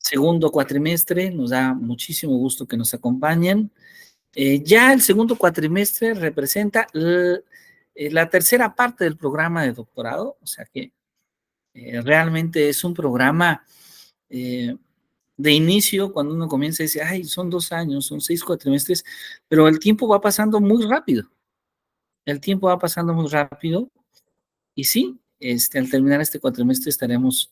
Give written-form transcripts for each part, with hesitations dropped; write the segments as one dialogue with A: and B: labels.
A: segundo cuatrimestre. Nos da muchísimo gusto que nos acompañen. Ya el segundo cuatrimestre representa la tercera parte del programa de doctorado, o sea que realmente es un programa eh, de inicio, cuando uno comienza y dice, ay, son 2 años, son 6 cuatrimestres, pero el tiempo va pasando muy rápido. El tiempo va pasando muy rápido y sí, al terminar este cuatrimestre estaremos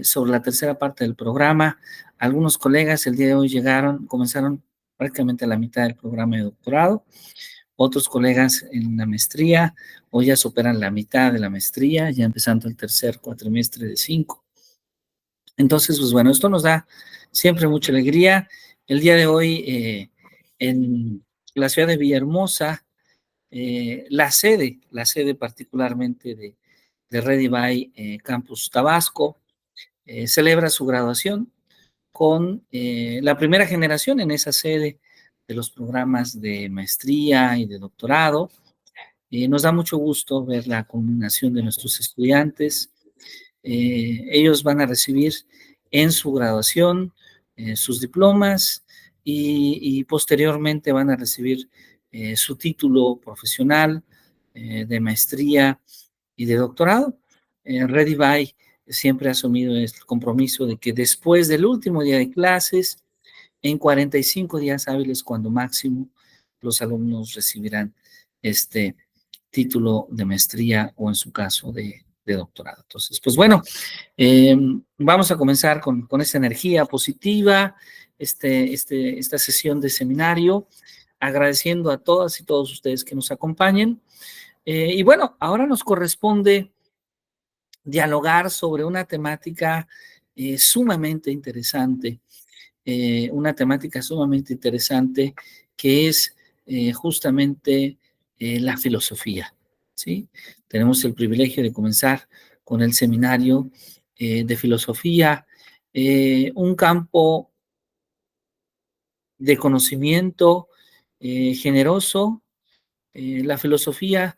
A: sobre la tercera parte del programa. Algunos colegas el día de hoy comenzaron prácticamente a la mitad del programa de doctorado. Otros colegas en la maestría hoy ya superan la mitad de la maestría, ya empezando el tercer cuatrimestre de 5. Entonces, pues bueno, esto nos da siempre mucha alegría. El día de hoy en la ciudad de Villahermosa, la sede particularmente de Redivay Campus Tabasco, celebra su graduación con la primera generación en esa sede de los programas de maestría y de doctorado. Nos da mucho gusto ver la culminación de nuestros estudiantes. Ellos van a recibir en su graduación sus diplomas y posteriormente van a recibir su título profesional de maestría y de doctorado. Redivay siempre ha asumido el compromiso de que después del último día de clases, en 45 días hábiles, cuando máximo, los alumnos recibirán este título de maestría o en su caso de doctorado. Entonces, pues bueno, vamos a comenzar con esta energía positiva, esta sesión de seminario, agradeciendo a todas y todos ustedes que nos acompañen. Y bueno, ahora nos corresponde dialogar sobre una temática sumamente interesante, que es justamente la filosofía, ¿sí? Tenemos el privilegio de comenzar con el seminario de filosofía, un campo de conocimiento generoso, la filosofía,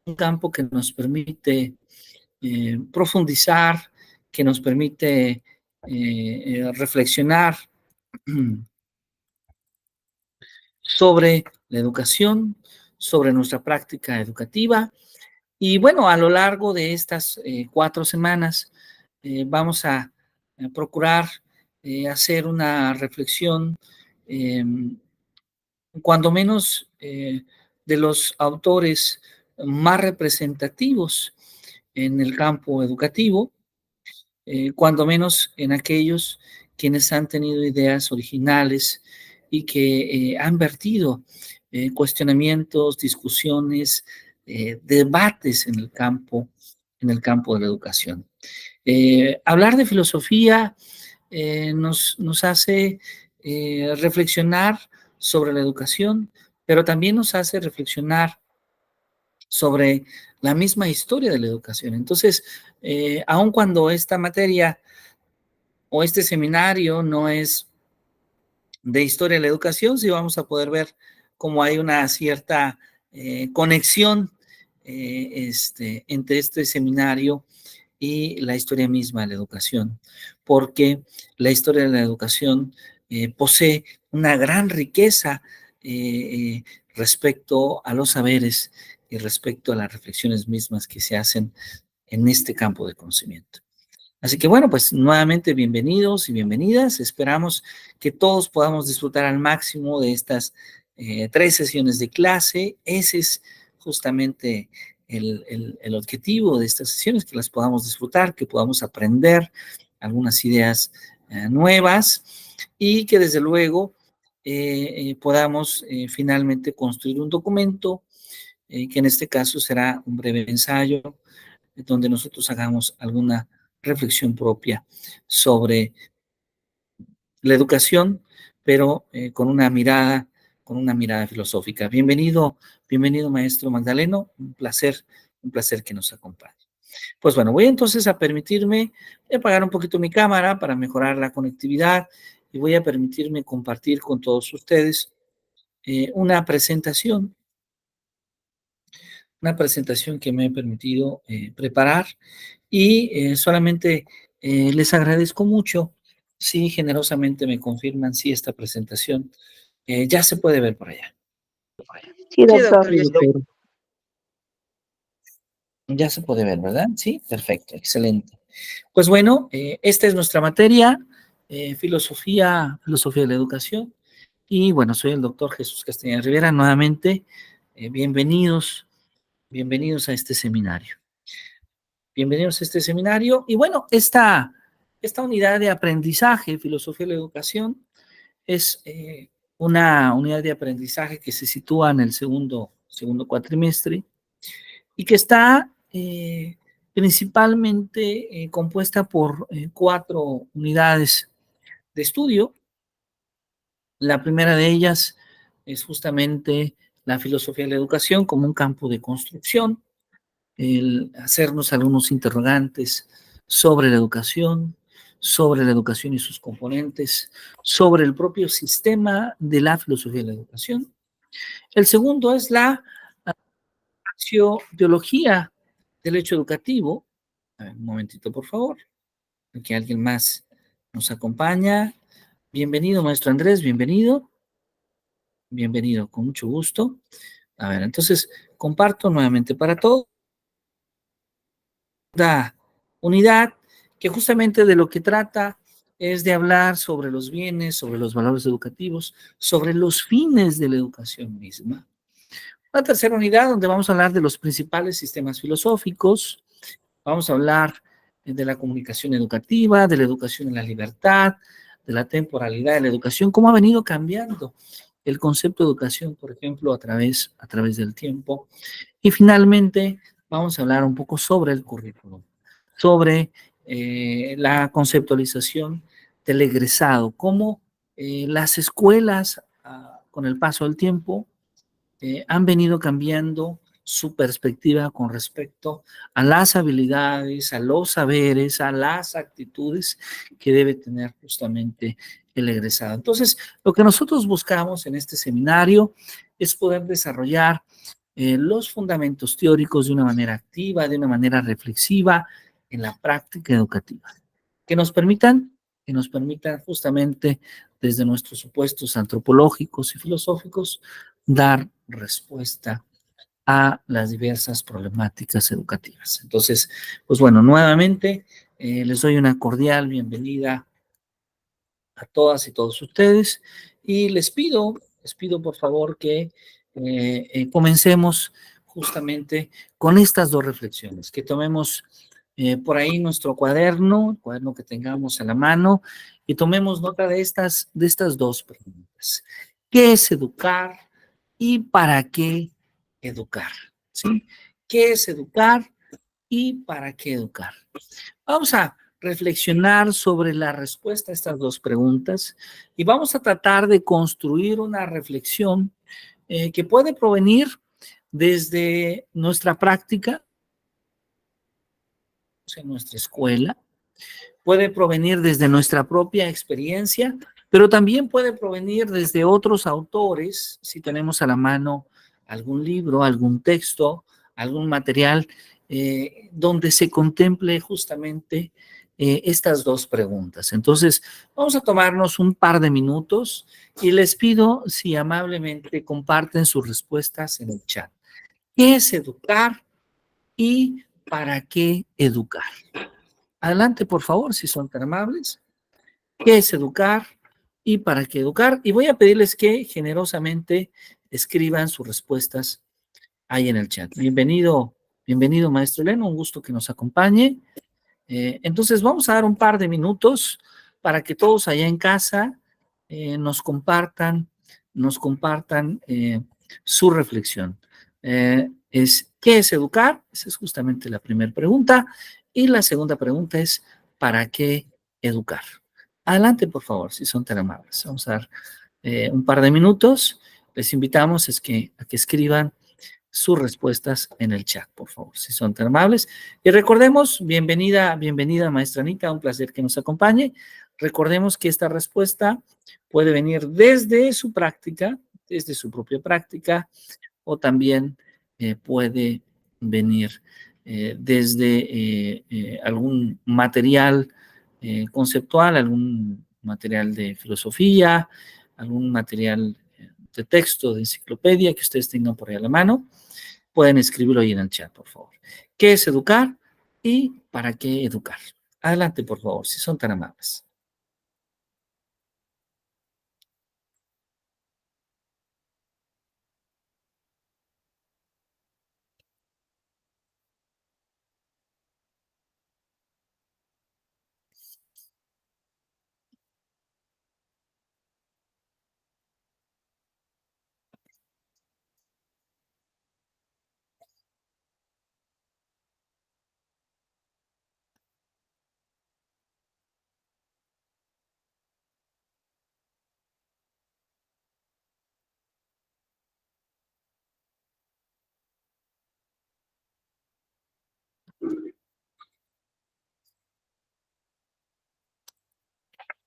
A: un campo que nos permite profundizar, que nos permite reflexionar sobre la educación, sobre nuestra práctica educativa. Y bueno, a lo largo de estas 4 semanas vamos a procurar hacer una reflexión, eh, cuando menos de los autores más representativos en el campo educativo, cuando menos en aquellos quienes han tenido ideas originales y que han vertido cuestionamientos, discusiones, debates en el campo de la educación. Hablar de filosofía nos hace reflexionar sobre la educación, pero también nos hace reflexionar sobre la misma historia de la educación. Entonces, aun cuando esta materia o este seminario no es de historia de la educación, sí vamos a poder ver cómo hay una cierta conexión entre este seminario y la historia misma de la educación, porque la historia de la educación posee una gran riqueza respecto a los saberes y respecto a las reflexiones mismas que se hacen en este campo de conocimiento. Así que bueno, pues nuevamente bienvenidos y bienvenidas. Esperamos que todos podamos disfrutar al máximo de estas 3 sesiones de clase. Ese es justamente el objetivo de estas sesiones, que las podamos disfrutar, que podamos aprender algunas ideas nuevas y que desde luego podamos finalmente construir un documento, que en este caso será un breve ensayo donde nosotros hagamos alguna reflexión propia sobre la educación, pero con una mirada filosófica. Bienvenido, maestro Magdaleno, un placer que nos acompañe. Pues bueno, voy entonces a permitirme apagar un poquito mi cámara para mejorar la conectividad y voy a permitirme compartir con todos ustedes una presentación que me he permitido preparar y solamente les agradezco mucho Sí, generosamente me confirman, sí, esta presentación ya se puede ver por allá.
B: Sí,
A: Sí,
B: doctor.
A: doctor, ya se puede ver, ¿verdad? Sí, perfecto, excelente. Pues bueno, esta es nuestra materia, filosofía de la educación. Y bueno, soy el doctor Jesús Castañeda Rivera. Nuevamente, bienvenidos a este seminario. Bienvenidos a este seminario. Y bueno, esta unidad de aprendizaje, filosofía de la educación, es una unidad de aprendizaje que se sitúa en el segundo cuatrimestre y que está principalmente compuesta por 4 unidades de estudio. La primera de ellas es justamente la filosofía de la educación como un campo de construcción, el hacernos algunos interrogantes sobre la educación y sus componentes, sobre el propio sistema de la filosofía de la educación. El segundo es la sociobiología del hecho educativo. A ver, un momentito, por favor, que alguien más nos acompaña. Bienvenido, maestro Andrés, bienvenido. Bienvenido, con mucho gusto. A ver, entonces comparto nuevamente para todos la unidad que justamente de lo que trata es de hablar sobre los bienes, sobre los valores educativos, sobre los fines de la educación misma. La tercera unidad donde vamos a hablar de los principales sistemas filosóficos, vamos a hablar de la comunicación educativa, de la educación en la libertad, de la temporalidad de la educación, cómo ha venido cambiando el concepto de educación, por ejemplo, a través del tiempo. Y finalmente, vamos a hablar un poco sobre el currículum, sobre la conceptualización del egresado, cómo las escuelas, con el paso del tiempo, han venido cambiando su perspectiva con respecto a las habilidades, a los saberes, a las actitudes que debe tener justamente el egresado. Entonces, lo que nosotros buscamos en este seminario es poder desarrollar los fundamentos teóricos de una manera activa, de una manera reflexiva en la práctica educativa, que nos permitan, justamente desde nuestros supuestos antropológicos y filosóficos dar respuesta a las diversas problemáticas educativas. Entonces, pues bueno, nuevamente les doy una cordial bienvenida a todas y todos ustedes y les pido por favor que comencemos justamente con estas 2 reflexiones, que tomemos por ahí nuestro cuaderno, el cuaderno que tengamos a la mano, y tomemos nota de estas 2 preguntas. ¿Qué es educar y para qué educar? ¿Sí? ¿Qué es educar y para qué educar? Vamos a reflexionar sobre la respuesta a estas 2 preguntas y vamos a tratar de construir una reflexión que puede provenir desde nuestra práctica en nuestra escuela, puede provenir desde nuestra propia experiencia, pero también puede provenir desde otros autores, si tenemos a la mano algún libro, algún texto, algún material donde se contemple justamente estas 2 preguntas. Entonces, vamos a tomarnos un par de minutos y les pido si amablemente comparten sus respuestas en el chat. ¿Qué es educar y para qué educar? Adelante, por favor, si son tan amables. ¿Qué es educar y para qué educar? Y voy a pedirles que generosamente escriban sus respuestas ahí en el chat. Bienvenido, maestro Eleno, un gusto que nos acompañe. Entonces, vamos a dar un par de minutos para que todos allá en casa nos compartan, su reflexión. ¿Qué es educar? Esa es justamente la primera pregunta. Y la segunda pregunta es, ¿para qué educar? Adelante, por favor, si son tan amables. Vamos a dar un par de minutos. Les invitamos a que escriban sus respuestas en el chat, por favor, si son tan amables. Y recordemos, bienvenida, maestra Anita, un placer que nos acompañe. Recordemos que esta respuesta puede venir desde su práctica, desde su propia práctica, o también puede venir desde algún material conceptual, algún material de filosofía, algún material de texto, de enciclopedia que ustedes tengan por ahí a la mano, pueden escribirlo ahí en el chat, por favor. ¿Qué es educar y para qué educar? Adelante, por favor, si son tan amables.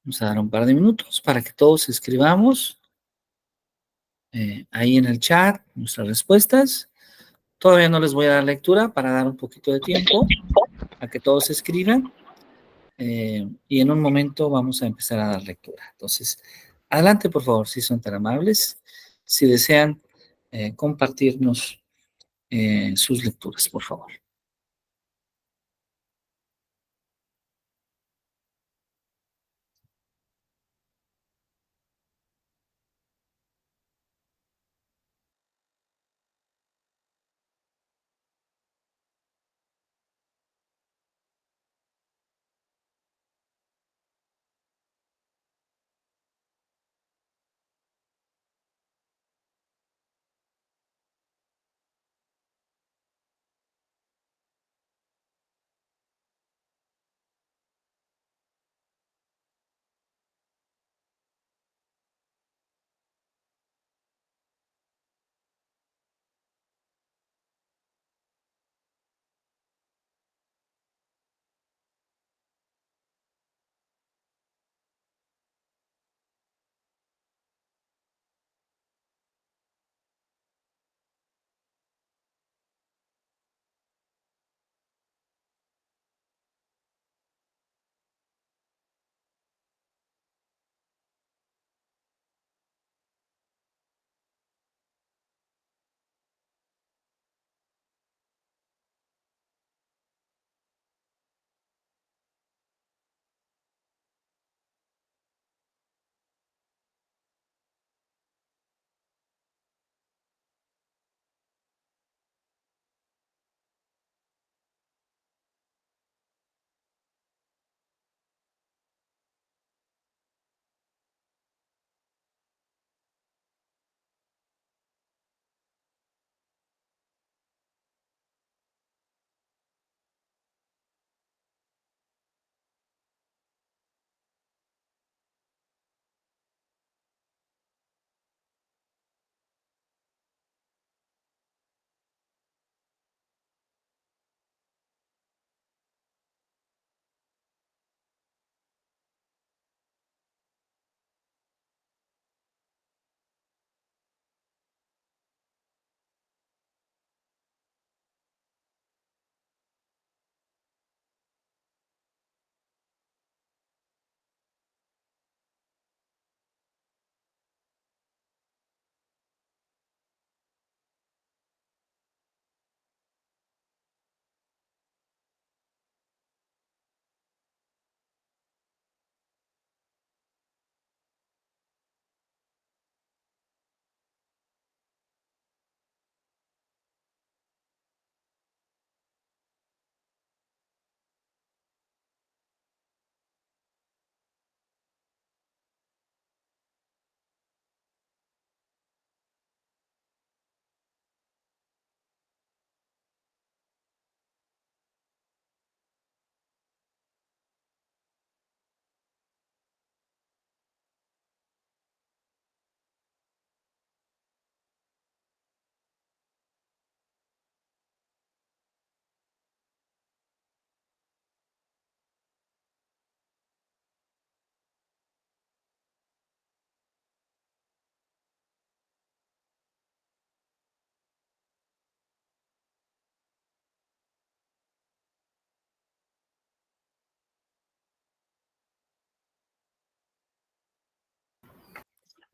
A: Vamos a dar un par de minutos para que todos escribamos ahí en el chat nuestras respuestas. Todavía no les voy a dar lectura para dar un poquito de tiempo a que todos escriban. Y en un momento vamos a empezar a dar lectura. Entonces, adelante, por favor, si son tan amables, si desean compartirnos sus lecturas, por favor.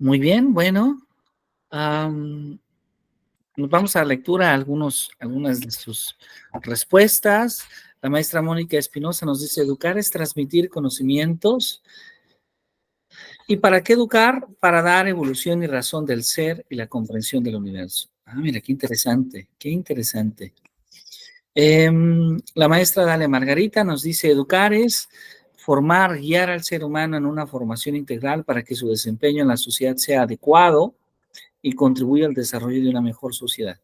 A: Muy bien, bueno, nos vamos a la lectura algunas de sus respuestas. La maestra Mónica Espinosa nos dice, educar es transmitir conocimientos. ¿Y para qué educar? Para dar evolución y razón del ser y la comprensión del universo. Ah, mira, qué interesante, qué interesante. La maestra Dalia Margarita nos dice, educar es formar, guiar al ser humano en una formación integral para que su desempeño en la sociedad sea adecuado y contribuya al desarrollo de una mejor sociedad.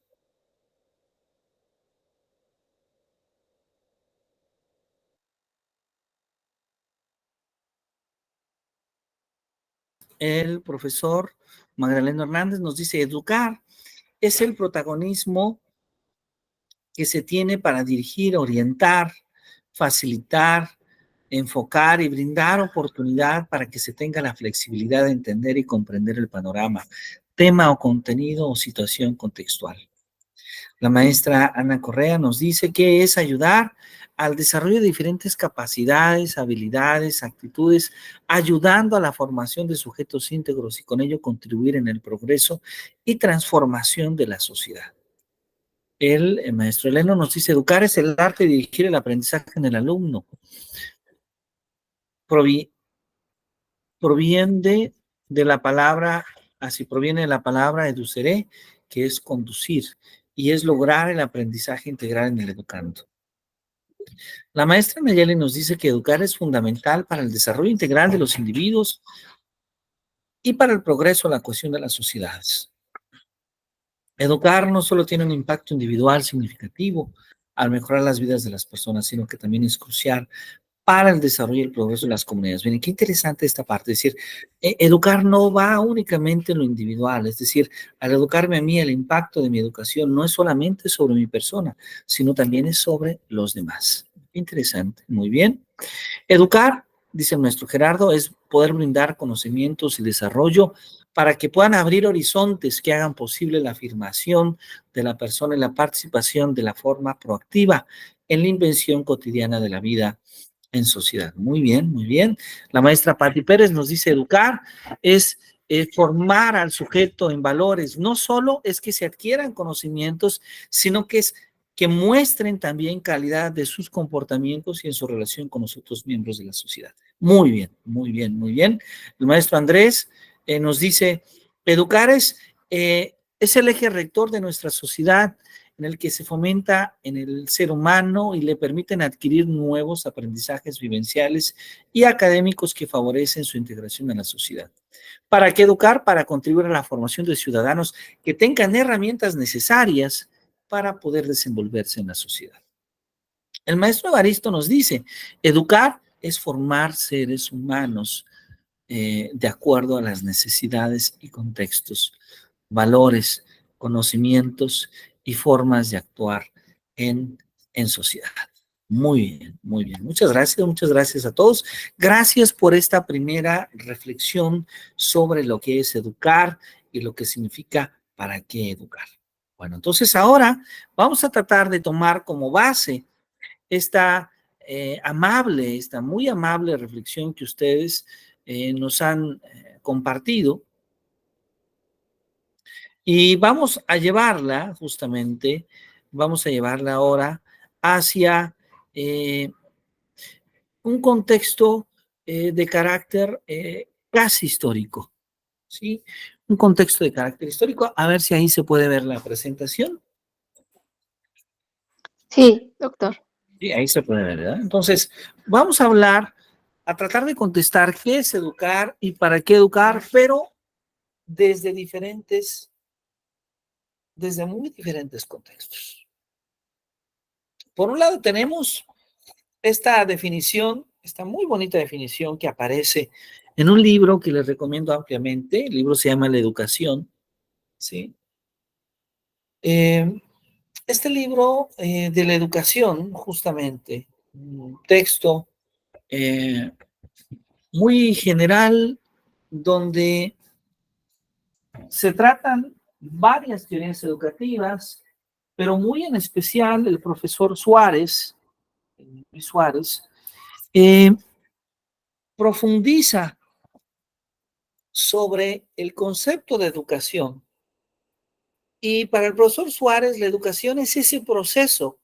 A: El profesor Magdaleno Hernández nos dice, educar es el protagonismo que se tiene para dirigir, orientar, facilitar, enfocar y brindar oportunidad para que se tenga la flexibilidad de entender y comprender el panorama, tema o contenido o situación contextual. La maestra Ana Correa nos dice que es ayudar al desarrollo de diferentes capacidades, habilidades, actitudes, ayudando a la formación de sujetos íntegros y con ello contribuir en el progreso y transformación de la sociedad. El maestro Eleno nos dice, educar es el arte de dirigir el aprendizaje en el alumno. Proviene de la palabra, así proviene de la palabra educere, que es conducir, y es lograr el aprendizaje integral en el educando. La maestra Nayeli nos dice que educar es fundamental para el desarrollo integral de los individuos y para el progreso, la cohesión de las sociedades. Educar no solo tiene un impacto individual significativo al mejorar las vidas de las personas, sino que también es crucial para el desarrollo y el progreso de las comunidades. Miren, qué interesante esta parte, es decir, educar no va únicamente en lo individual, es decir, al educarme a mí, el impacto de mi educación no es solamente sobre mi persona, sino también es sobre los demás. Interesante, muy bien. Educar, dice el maestro Gerardo, es poder brindar conocimientos y desarrollo para que puedan abrir horizontes que hagan posible la afirmación de la persona y la participación de la forma proactiva en la invención cotidiana de la vida en sociedad. Muy bien, muy bien. La maestra Patti Pérez nos dice educar es formar al sujeto en valores. No solo es que se adquieran conocimientos, sino que es que muestren también calidad de sus comportamientos y en su relación con los otros miembros de la sociedad. Muy bien, muy bien, muy bien. El maestro Andrés nos dice, educar es el eje rector de nuestra sociedad en el que se fomenta en el ser humano y le permiten adquirir nuevos aprendizajes vivenciales y académicos que favorecen su integración en la sociedad. ¿Para qué educar? Para contribuir a la formación de ciudadanos que tengan herramientas necesarias para poder desenvolverse en la sociedad. El maestro Evaristo nos dice, educar es formar seres humanos de acuerdo a las necesidades y contextos, valores, conocimientos y formas de actuar en, en sociedad. Muy bien, muy bien. Muchas gracias a todos. Gracias por esta primera reflexión sobre lo que es educar y lo que significa para qué educar. Bueno, entonces ahora vamos a tratar de tomar como base esta esta muy amable reflexión que ustedes nos han compartido y vamos a llevarla justamente, vamos a llevarla ahora hacia un contexto de carácter casi histórico, ¿sí? Un contexto de carácter histórico. A ver si ahí se puede ver la presentación.
B: Sí, doctor.
A: Sí, ahí se puede ver, ¿verdad? Entonces, vamos a hablar, a tratar de contestar qué es educar y para qué educar, pero desde desde muy diferentes contextos. Por un lado tenemos esta definición, esta muy bonita definición que aparece en un libro que les recomiendo ampliamente. El libro se llama La Educación, ¿sí? Este libro de la educación, justamente, un texto eh, muy general donde se tratan varias teorías educativas, pero muy en especial el profesor Suárez, Luis Suárez, eh, profundiza sobre el concepto de educación. Y para el profesor Suárez, la educación es ese proceso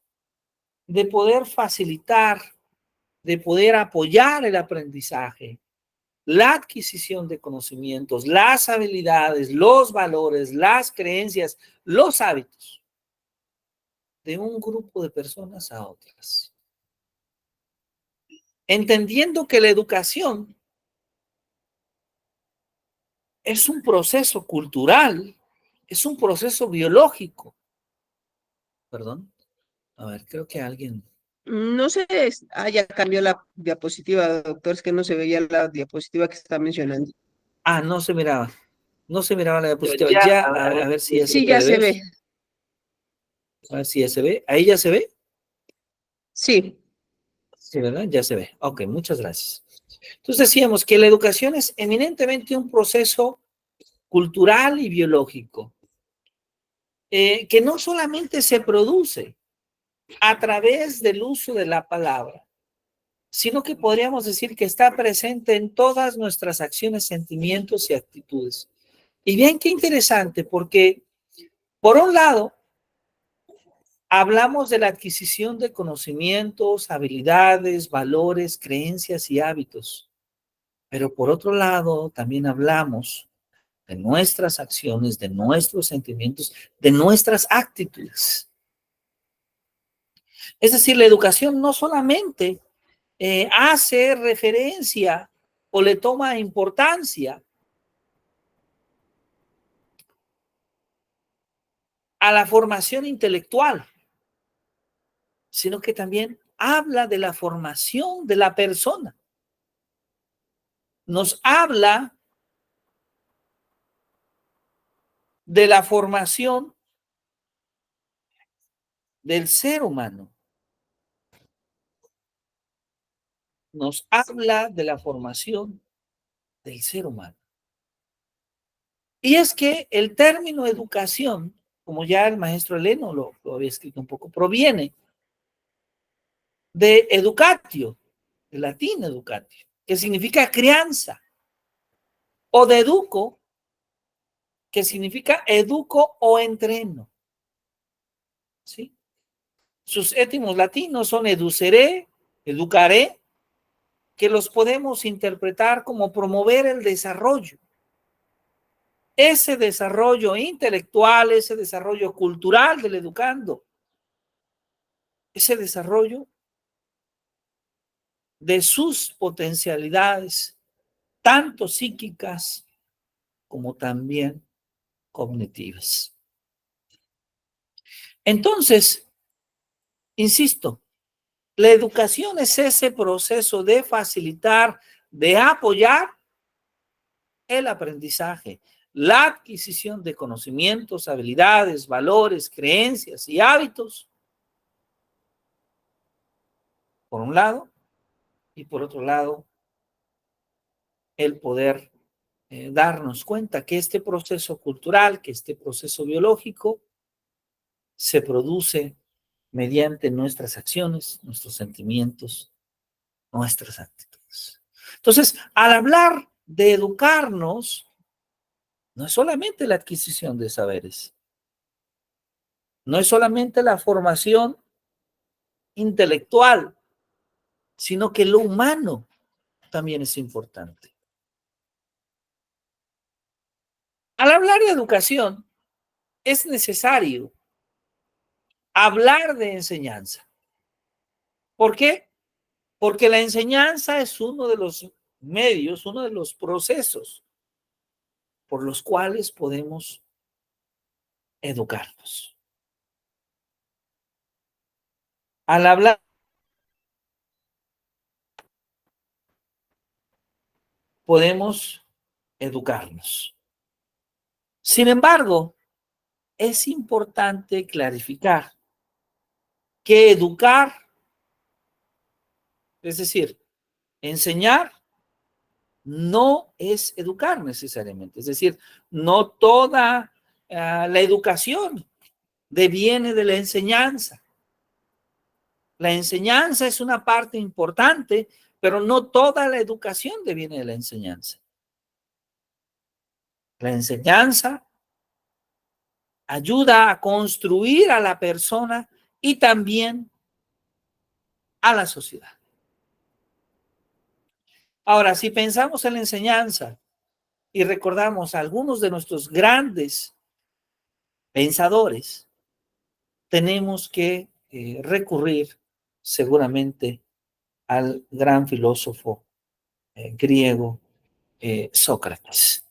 A: de poder facilitar, de poder apoyar el aprendizaje, la adquisición de conocimientos, las habilidades, los valores, las creencias, los hábitos de un grupo de personas a otras. Entendiendo que la educación es un proceso cultural, es un proceso biológico. Perdón, a ver, creo que alguien...
B: No sé, ya cambió la diapositiva, doctor, es que no se veía la diapositiva que está mencionando.
A: Ah, no se miraba. No se miraba la diapositiva.
B: Ya,
A: Ya, a ver si ya se
B: sí, ya
A: puede
B: se
A: ver.
B: ve.
A: A ver si ya se ve. ¿Ahí ya se ve?
B: Sí.
A: Sí, ¿verdad? Ya se ve. Ok, muchas gracias. Entonces decíamos que la educación es eminentemente un proceso cultural y biológico, que no solamente se produce a través del uso de la palabra, sino que podríamos decir que está presente en todas nuestras acciones, sentimientos y actitudes. Y bien, qué interesante, porque por un lado, hablamos de la adquisición de conocimientos, habilidades, valores, creencias y hábitos. Pero por otro lado, también hablamos de nuestras acciones, de nuestros sentimientos, de nuestras actitudes. Es decir, la educación no solamente hace referencia o le toma importancia a la formación intelectual, sino que también habla de la formación de la persona. Nos habla de la formación del ser humano. Nos habla de la formación del ser humano. Y es que el término educación, como ya el maestro Heleno lo había escrito un poco, proviene de educatio, del latín educatio, que significa crianza, o de educo, que significa educo o entreno. ¿Sí? Sus étimos latinos son educere, educaré, que los podemos interpretar como promover el desarrollo. Ese desarrollo intelectual, ese desarrollo cultural del educando, ese desarrollo de sus potencialidades, tanto psíquicas como también cognitivas. Entonces, insisto, la educación es ese proceso de facilitar, de apoyar el aprendizaje, la adquisición de conocimientos, habilidades, valores, creencias y hábitos, por un lado, y por otro lado, el poder darnos cuenta que este proceso cultural, que este proceso biológico, se produce mediante nuestras acciones, nuestros sentimientos, nuestras actitudes. Entonces, al hablar de educarnos, no es solamente la adquisición de saberes, no es solamente la formación intelectual, sino que lo humano también es importante. Al hablar de educación, es necesario hablar de enseñanza. ¿Por qué? Porque la enseñanza es uno de los medios, uno de los procesos por los cuales podemos educarnos. Al hablar, podemos educarnos. Sin embargo, es importante clarificar que educar, es decir, enseñar, no es educar necesariamente. Es decir, no toda la educación deviene de la enseñanza. La enseñanza es una parte importante, pero no toda la educación deviene de la enseñanza. La enseñanza ayuda a construir a la persona y también a la sociedad. Ahora, si pensamos en la enseñanza y recordamos a algunos de nuestros grandes pensadores, tenemos que recurrir seguramente al gran filósofo griego Sócrates.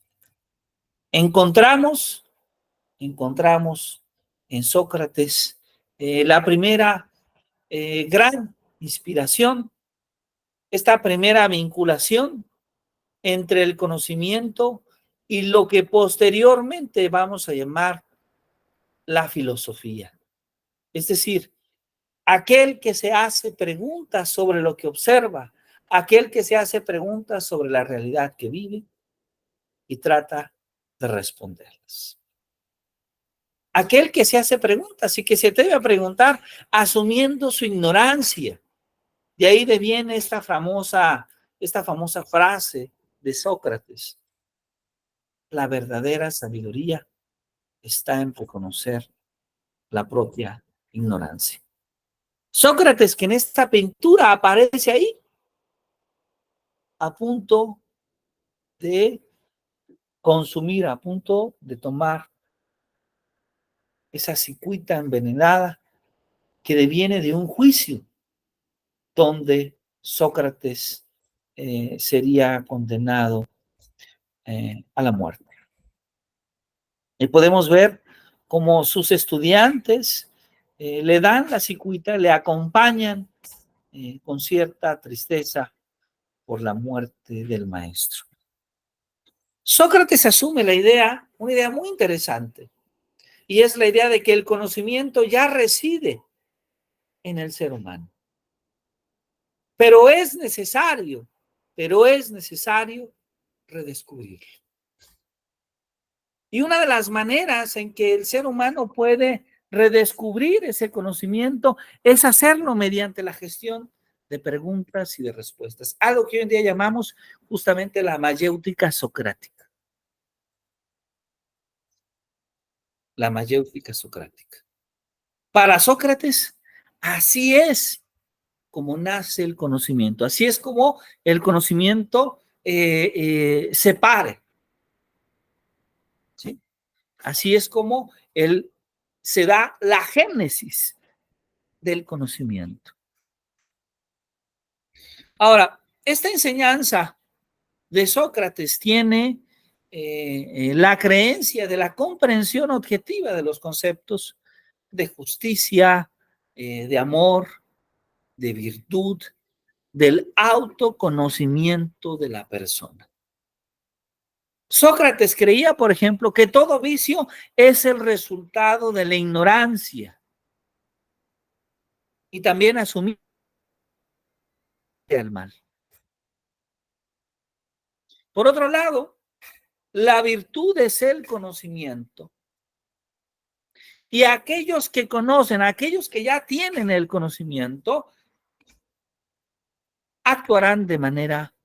A: Encontramos en Sócrates la primera gran inspiración, esta primera vinculación entre el conocimiento y lo que posteriormente vamos a llamar la filosofía. Es decir, aquel que se hace preguntas sobre lo que observa, aquel que se hace preguntas sobre la realidad que vive y trata de responderlas. Aquel que se hace preguntas y que se atreve a preguntar asumiendo su ignorancia. De ahí deviene esta famosa frase de Sócrates: la verdadera sabiduría está en reconocer la propia ignorancia. Sócrates, que en esta pintura aparece ahí, a punto de consumir, a punto de tomar esa cicuita envenenada que deviene de un juicio donde Sócrates sería condenado a la muerte. Y podemos ver cómo sus estudiantes le dan la cicuita, le acompañan con cierta tristeza por la muerte del maestro. Sócrates asume la idea, una idea muy interesante, y es la idea de que el conocimiento ya reside en el ser humano. Pero es necesario redescubrirlo. Y una de las maneras en que el ser humano puede redescubrir ese conocimiento es hacerlo mediante la gestión de preguntas y de respuestas, algo que hoy en día llamamos justamente la mayéutica socrática. La mayéutica socrática. Para Sócrates, así es como nace el conocimiento, así es como el conocimiento se pare. ¿Sí? Así es como se da la génesis del conocimiento. Ahora, esta enseñanza de Sócrates tiene la creencia de la comprensión objetiva de los conceptos de justicia, de amor, de virtud, del autoconocimiento de la persona. Sócrates creía, por ejemplo, que todo vicio es el resultado de la ignorancia y también asumía el mal. Por otro lado, la virtud es el conocimiento. Y aquellos que conocen, aquellos que ya tienen el conocimiento, actuarán de manera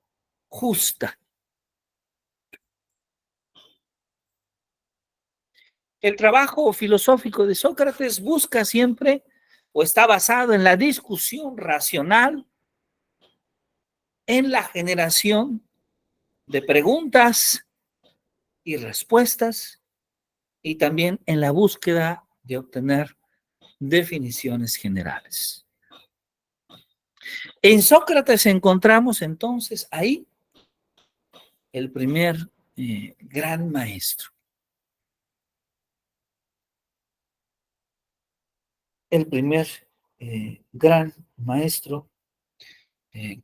A: justa. El trabajo filosófico de Sócrates busca siempre o está basado en la discusión racional, en la generación de preguntas y respuestas y también en la búsqueda de obtener definiciones generales. En Sócrates encontramos entonces ahí el primer gran maestro. El primer gran maestro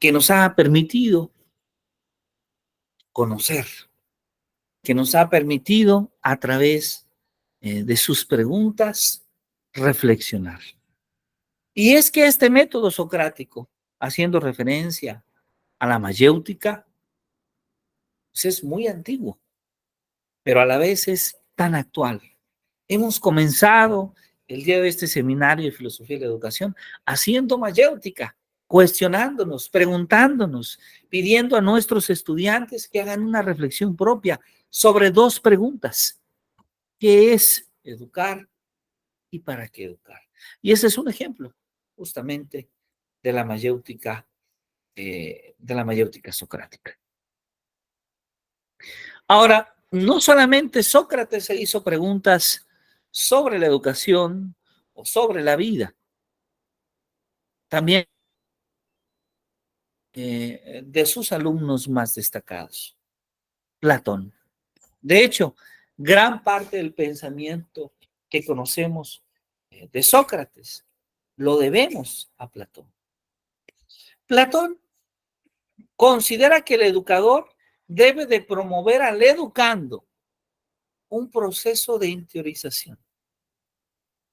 A: que nos ha permitido conocer, que nos ha permitido a través de sus preguntas reflexionar. Y es que este método socrático, haciendo referencia a la mayéutica, pues es muy antiguo, pero a la vez es tan actual. Hemos comenzado el día de este seminario de filosofía y la educación haciendo mayéutica, cuestionándonos, preguntándonos, pidiendo a nuestros estudiantes que hagan una reflexión propia sobre dos preguntas. ¿Qué es educar y para qué educar? Y ese es un ejemplo justamente de la mayéutica socrática. Ahora, no solamente Sócrates se hizo preguntas sobre la educación o sobre la vida, también de sus alumnos más destacados, Platón. De hecho, gran parte del pensamiento que conocemos de Sócrates lo debemos a Platón. Platón considera que el educador debe de promover al educando un proceso de interiorización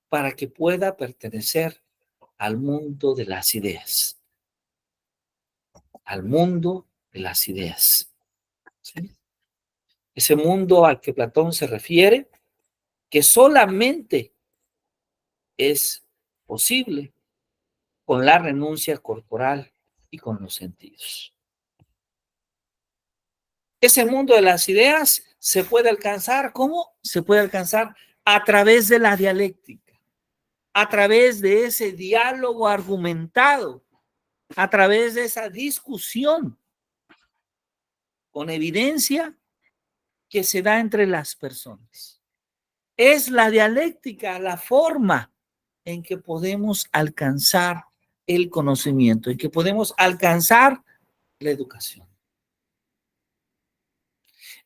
A: para que pueda pertenecer al mundo de las ideas, al mundo de las ideas. ¿Sí? Ese mundo al que Platón se refiere, que solamente es posible con la renuncia corporal y con los sentidos. Ese mundo de las ideas se puede alcanzar, ¿cómo? Se puede alcanzar a través de la dialéctica, a través de ese diálogo argumentado, a través de esa discusión con evidencia que se da entre las personas. Es la dialéctica, la forma en que podemos alcanzar el conocimiento, en que podemos alcanzar la educación.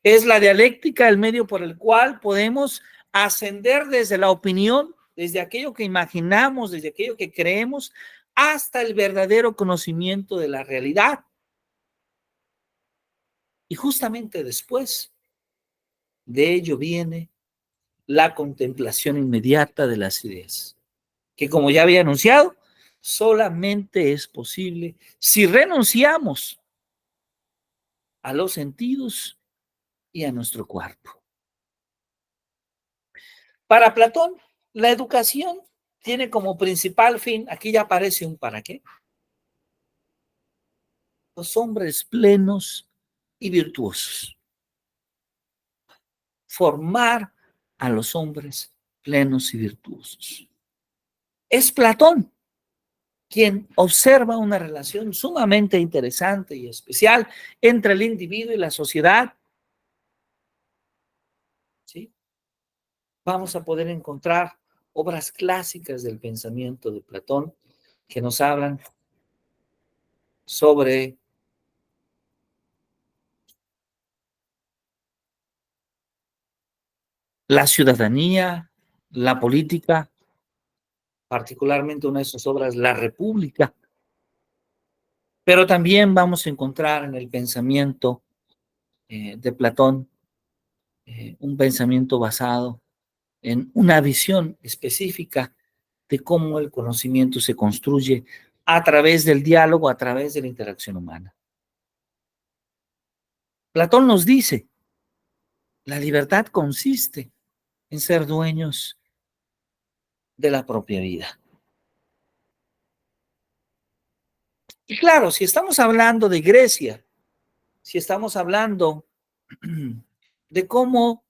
A: Es la dialéctica el medio por el cual podemos ascender desde la opinión, desde aquello que imaginamos, desde aquello que creemos, hasta el verdadero conocimiento de la realidad. Y justamente después de ello viene la contemplación inmediata de las ideas, que como ya había anunciado, solamente es posible si renunciamos a los sentidos y a nuestro cuerpo. Para Platón, la educación tiene como principal fin, aquí ya aparece un para qué, los hombres plenos y virtuosos. Formar a los hombres plenos y virtuosos. Es Platón quien observa una relación sumamente interesante y especial entre el individuo y la sociedad. ¿Sí? Vamos a poder encontrar obras clásicas del pensamiento de Platón que nos hablan sobre la ciudadanía, la política, particularmente una de sus obras, La República. Pero también vamos a encontrar en el pensamiento de Platón un pensamiento basado en una visión específica de cómo el conocimiento se construye a través del diálogo, a través de la interacción humana. Platón nos dice, la libertad consiste en ser dueños de la propia vida. Y claro, si estamos hablando de Grecia, si estamos hablando de cómo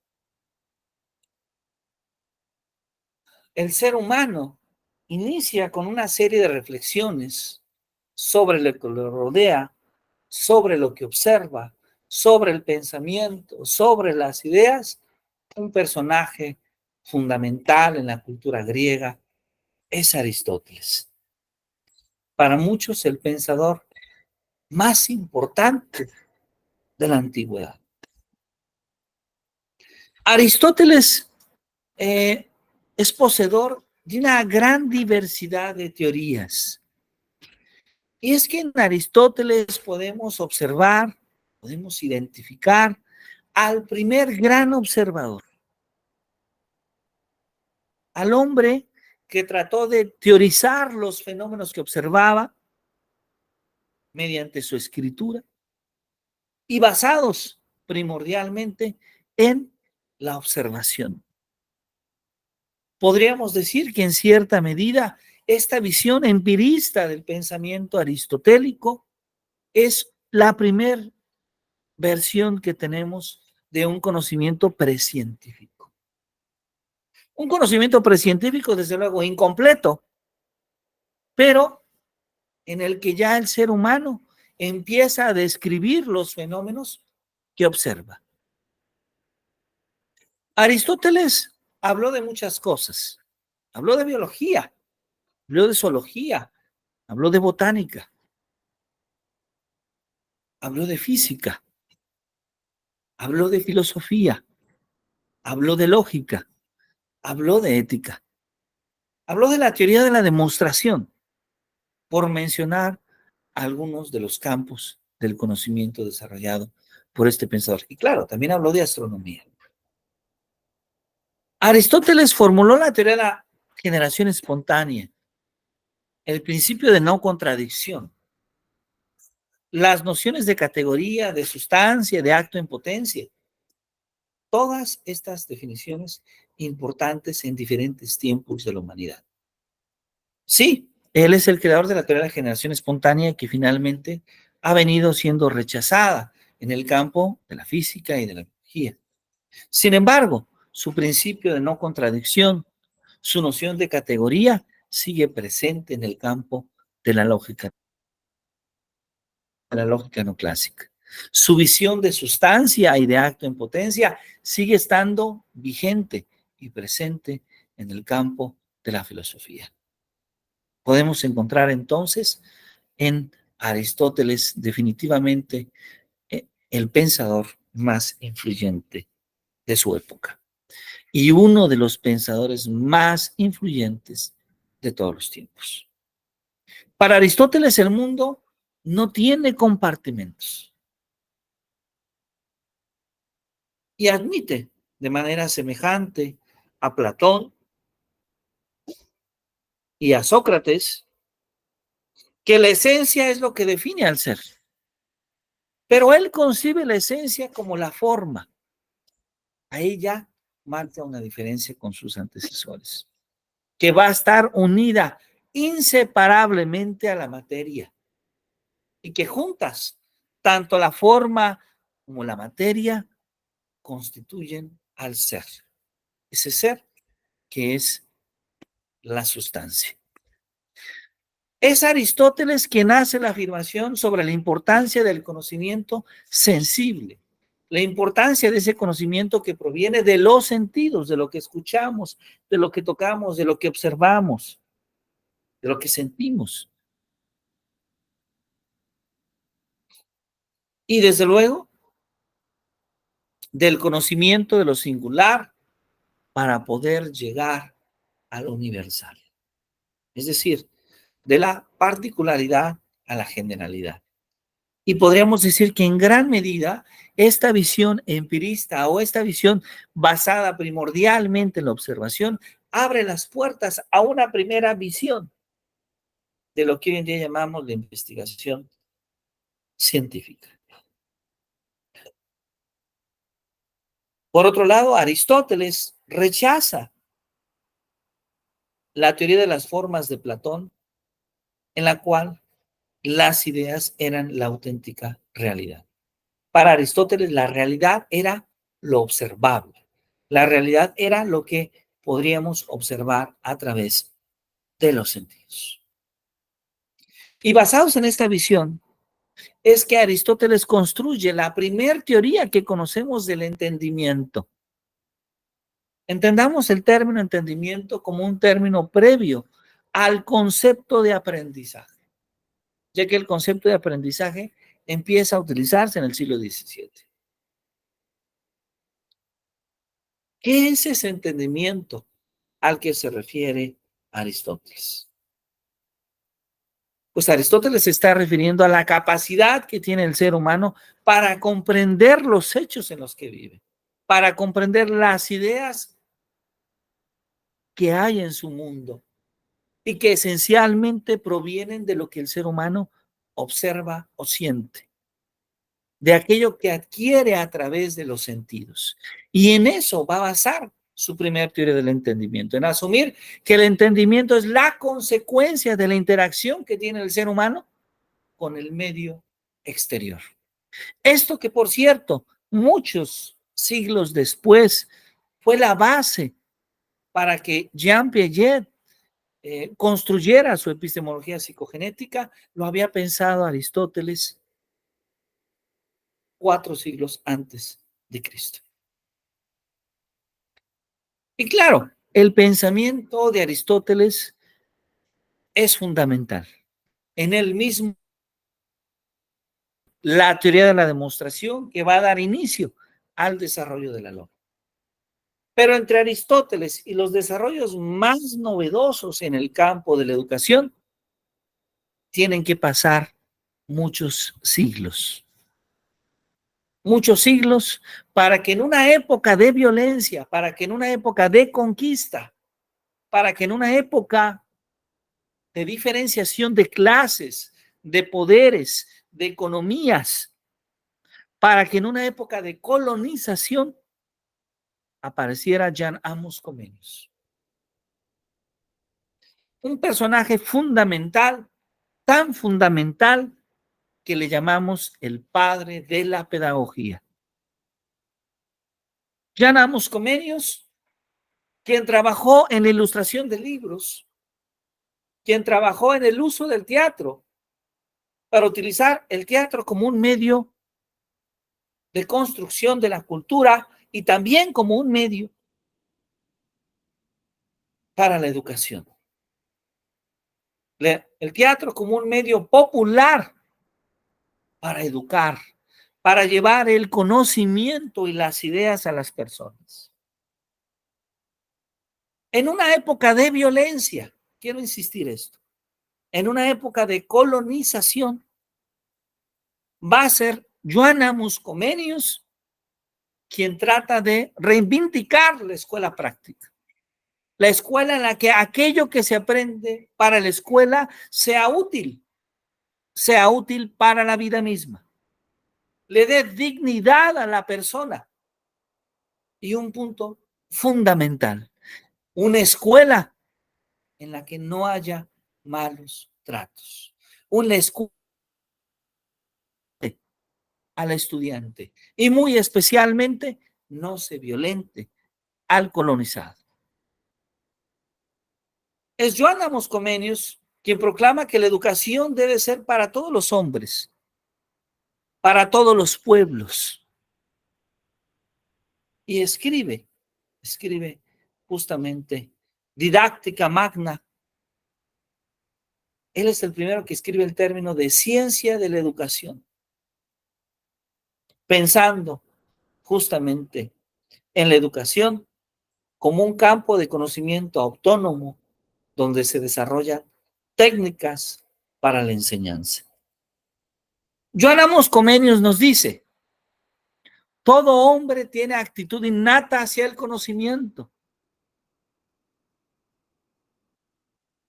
A: el ser humano inicia con una serie de reflexiones sobre lo que lo rodea, sobre lo que observa, sobre el pensamiento, sobre las ideas, un personaje fundamental en la cultura griega es Aristóteles. Para muchos el pensador más importante de la antigüedad. Aristóteles es poseedor de una gran diversidad de teorías. Y es que en Aristóteles podemos observar, podemos identificar al primer gran observador, al hombre que trató de teorizar los fenómenos que observaba mediante su escritura y basados primordialmente en la observación. Podríamos decir que en cierta medida esta visión empirista del pensamiento aristotélico es la primera versión que tenemos de un conocimiento precientífico. Un conocimiento precientífico, desde luego, incompleto, pero en el que ya el ser humano empieza a describir los fenómenos que observa. Aristóteles habló de muchas cosas. Habló de biología, habló de zoología, habló de botánica, habló de física, habló de filosofía, habló de lógica, habló de ética, habló de la teoría de la demostración, por mencionar algunos de los campos del conocimiento desarrollado por este pensador. Y claro, también habló de astronomía. Aristóteles formuló la teoría de la generación espontánea, el principio de no contradicción, las nociones de categoría, de sustancia, de acto en potencia. Todas estas definiciones importantes en diferentes tiempos de la humanidad. Sí, él es el creador de la teoría de la generación espontánea que finalmente ha venido siendo rechazada en el campo de la física y de la biología. Sin embargo, su principio de no contradicción, su noción de categoría, sigue presente en el campo de la lógica no clásica. Su visión de sustancia y de acto en potencia sigue estando vigente y presente en el campo de la filosofía. Podemos encontrar entonces en Aristóteles definitivamente el pensador más influyente de su época y uno de los pensadores más influyentes de todos los tiempos. Para Aristóteles el mundo no tiene compartimentos y admite de manera semejante a Platón y a Sócrates que la esencia es lo que define al ser. Pero él concibe la esencia como la forma. Ahí ya marca una diferencia con sus antecesores, que va a estar unida inseparablemente a la materia y que juntas, tanto la forma como la materia, constituyen al ser. Ese ser que es la sustancia. Es Aristóteles quien hace la afirmación sobre la importancia del conocimiento sensible, la importancia de ese conocimiento que proviene de los sentidos, de lo que escuchamos, de lo que tocamos, de lo que observamos, de lo que sentimos. Y desde luego, del conocimiento de lo singular para poder llegar a lo universal. Es decir, de la particularidad a la generalidad. Y podríamos decir que en gran medida esta visión empirista o esta visión basada primordialmente en la observación abre las puertas a una primera visión de lo que hoy en día llamamos la investigación científica. Por otro lado, Aristóteles rechaza la teoría de las formas de Platón, en la cual las ideas eran la auténtica realidad. Para Aristóteles, la realidad era lo observable. La realidad era lo que podríamos observar a través de los sentidos. Y basados en esta visión, es que Aristóteles construye la primer teoría que conocemos del entendimiento. Entendamos el término entendimiento como un término previo al concepto de aprendizaje, ya que el concepto de aprendizaje empieza a utilizarse en el siglo XVII. ¿Qué es ese entendimiento al que se refiere Aristóteles? Pues Aristóteles se está refiriendo a la capacidad que tiene el ser humano para comprender los hechos en los que vive, para comprender las ideas que hay en su mundo y que esencialmente provienen de lo que el ser humano observa o siente, de aquello que adquiere a través de los sentidos. Y en eso va a basar su primer teoría del entendimiento, en asumir que el entendimiento es la consecuencia de la interacción que tiene el ser humano con el medio exterior. Esto que, por cierto, muchos siglos después fue la base para que Jean Piaget construyera su epistemología psicogenética, lo había pensado Aristóteles 4 siglos antes de Cristo. Y claro, el pensamiento de Aristóteles es fundamental. En él mismo, la teoría de la demostración que va a dar inicio al desarrollo de la lógica. Pero entre Aristóteles y los desarrollos más novedosos en el campo de la educación, tienen que pasar muchos siglos. Muchos siglos para que en una época de violencia, para que en una época de conquista, para que en una época de diferenciación de clases, de poderes, de economías, para que en una época de colonización apareciera Jan Amos Comenius. Un personaje fundamental, tan fundamental, que le llamamos el padre de la pedagogía. Jan Amos Comenius, quien trabajó en la ilustración de libros, quien trabajó en el uso del teatro, para utilizar el teatro como un medio de construcción de la cultura y también como un medio para la educación. El teatro como un medio popular para educar, para llevar el conocimiento y las ideas a las personas. En una época de violencia, quiero insistir esto, en una época de colonización, va a ser Joan Amos Comenius quien trata de reivindicar la escuela práctica. La escuela en la que aquello que se aprende para la escuela sea útil para la vida misma, le dé dignidad a la persona. Y un punto fundamental, una escuela en la que no haya malos tratos, una escuela al estudiante y muy especialmente no se violente al colonizado. Es Joan Amos Comenius quien proclama que la educación debe ser para todos los hombres, para todos los pueblos. Y escribe justamente Didáctica Magna. Él es el primero que escribe el término de ciencia de la educación, pensando justamente en la educación como un campo de conocimiento autónomo donde se desarrollan técnicas para la enseñanza. Joan Amos Comenius nos dice, todo hombre tiene actitud innata hacia el conocimiento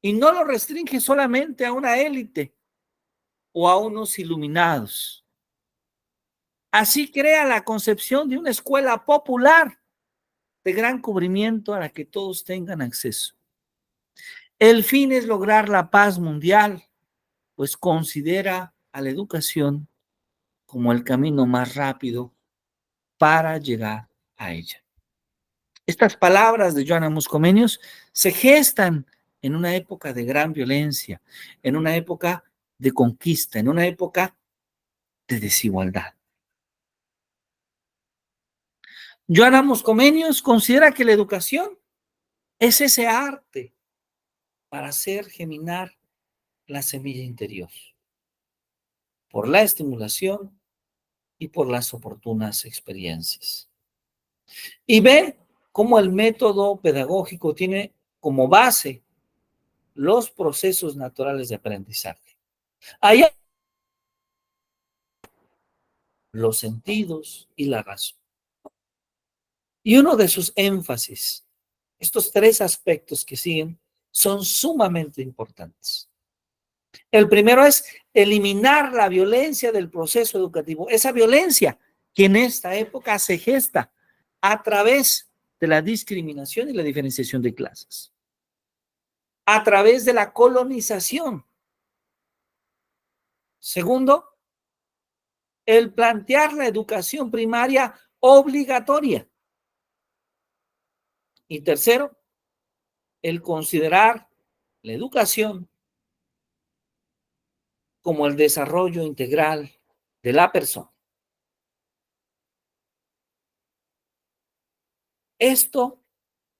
A: y no lo restringe solamente a una élite o a unos iluminados. Así crea la concepción de una escuela popular de gran cubrimiento a la que todos tengan acceso. El fin es lograr la paz mundial, pues considera a la educación como el camino más rápido para llegar a ella. Estas palabras de Joan Amos Comenius se gestan en una época de gran violencia, en una época de conquista, en una época de desigualdad. Joan Amos Comenius considera que la educación es ese arte para hacer germinar la semilla interior, por la estimulación y por las oportunas experiencias. Y ve cómo el método pedagógico tiene como base los procesos naturales de aprendizaje. Hay los sentidos y la razón. Y uno de sus énfasis, estos 3 aspectos que siguen, son sumamente importantes. El primero es eliminar la violencia del proceso educativo. Esa violencia que en esta época se gesta a través de la discriminación y la diferenciación de clases, a través de la colonización. Segundo, el plantear la educación primaria obligatoria. Y tercero, el considerar la educación como el desarrollo integral de la persona. Esto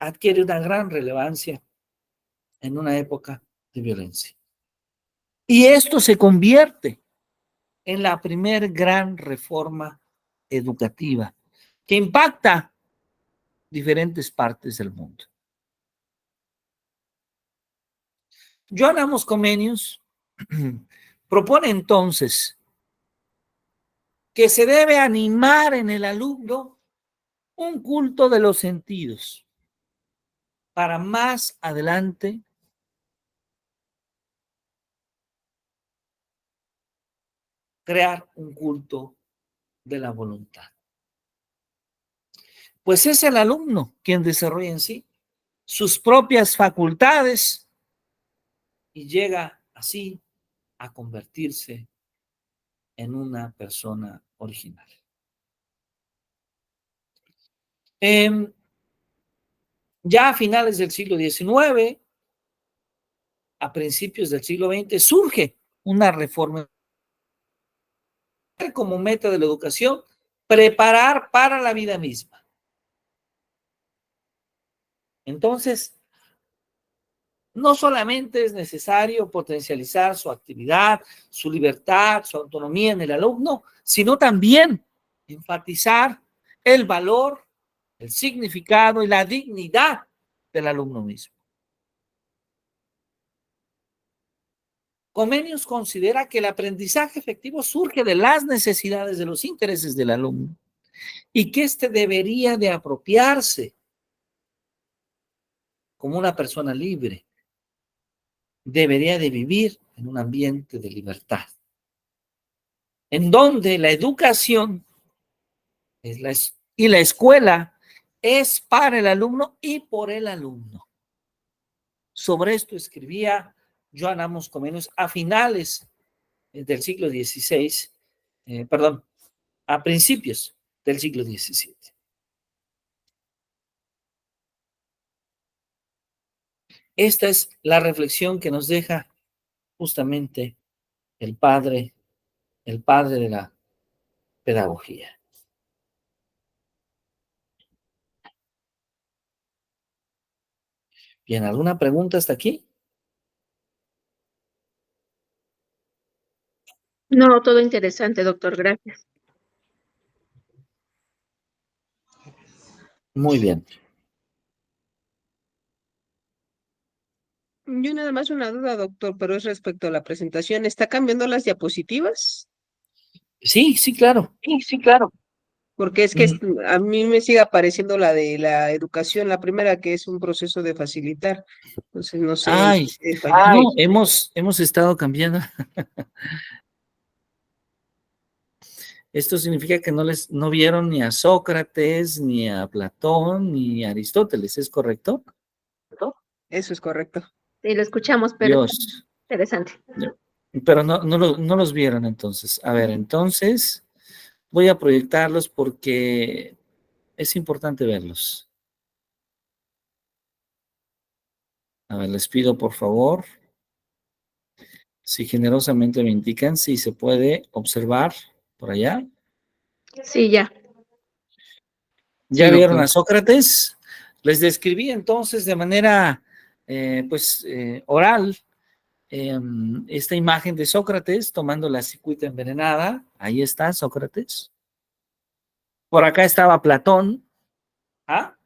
A: adquiere una gran relevancia en una época de violencia. Y esto se convierte en la primer gran reforma educativa que impacta diferentes partes del mundo. Joan Amos Comenius propone entonces que se debe animar en el alumno un culto de los sentidos para más adelante crear un culto de la voluntad. Pues es el alumno quien desarrolla en sí sus propias facultades y llega así a convertirse en una persona original. Ya a finales del siglo XIX, a principios del siglo XX, surge una reforma como meta de la educación, preparar para la vida misma. Entonces, no solamente es necesario potencializar su actividad, su libertad, su autonomía en el alumno, sino también enfatizar el valor, el significado y la dignidad del alumno mismo. Comenius considera que el aprendizaje efectivo surge de las necesidades, de los intereses del alumno y que éste debería de apropiarse como una persona libre, debería de vivir en un ambiente de libertad, en donde la educación y la escuela es para el alumno y por el alumno. Sobre esto escribía Joan Amos Comenius a finales del siglo XVI, perdón, a principios del siglo XVII. Esta es la reflexión que nos deja justamente el padre de la pedagogía. Bien, ¿alguna pregunta hasta aquí?
C: No, todo interesante, doctor, gracias.
A: Muy bien.
B: Yo nada más una duda, doctor, pero es respecto a la presentación. ¿Está cambiando las diapositivas?
A: Sí, sí, claro.
C: Sí, claro.
B: Porque es que a mí me sigue apareciendo la de la educación, la primera que es un proceso de facilitar. Entonces no sé en qué
A: Ay,
B: se falló.
A: no, hemos estado cambiando. Esto significa que no vieron ni a Sócrates, ni a Platón, ni a Aristóteles, ¿es correcto?
B: Eso es correcto.
C: Sí, lo escuchamos, pero
A: Dios.
C: interesante.
A: Pero no los vieron entonces. A ver, entonces voy a proyectarlos porque es importante verlos. A ver, les pido por favor, si generosamente me indican si se puede observar por allá.
C: Sí, ya.
B: Sí,
A: ¿Ya vieron
B: doctor.
A: a Sócrates? Les describí entonces de manera, oral, esta imagen de Sócrates tomando la cicuta envenenada. Ahí está Sócrates. Por acá estaba Platón. ¿Ah?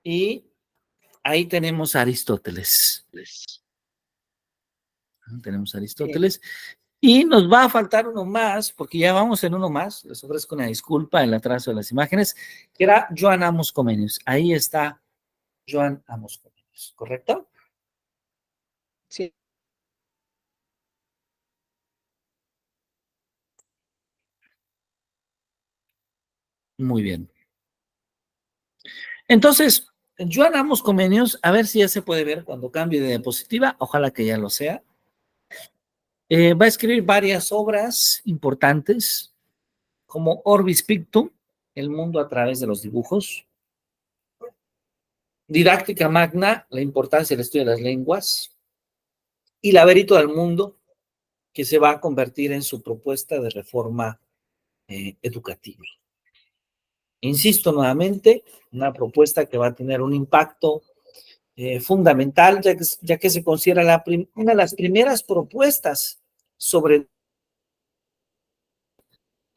A: Y ahí tenemos a Aristóteles. Tenemos a
B: Bien.
A: Aristóteles. Y nos va a faltar uno más, porque ya vamos en uno más. Les ofrezco una disculpa el atraso de las imágenes, que era Joan Amos Comenius. Ahí está Joan Amos Comenius, ¿correcto?
B: Sí.
A: Muy bien. Entonces, Joan Amos Comenius, a ver si ya se puede ver cuando cambie de diapositiva, ojalá que ya lo sea. Va a escribir varias obras importantes, como Orbis Pictum, El mundo a través de los dibujos, Didáctica Magna, la importancia del estudio de las lenguas, y Laberinto del Mundo, que se va a convertir en su propuesta de reforma educativa. Insisto nuevamente, una propuesta que va a tener un impacto fundamental, ya que se considera una de las primeras propuestas sobre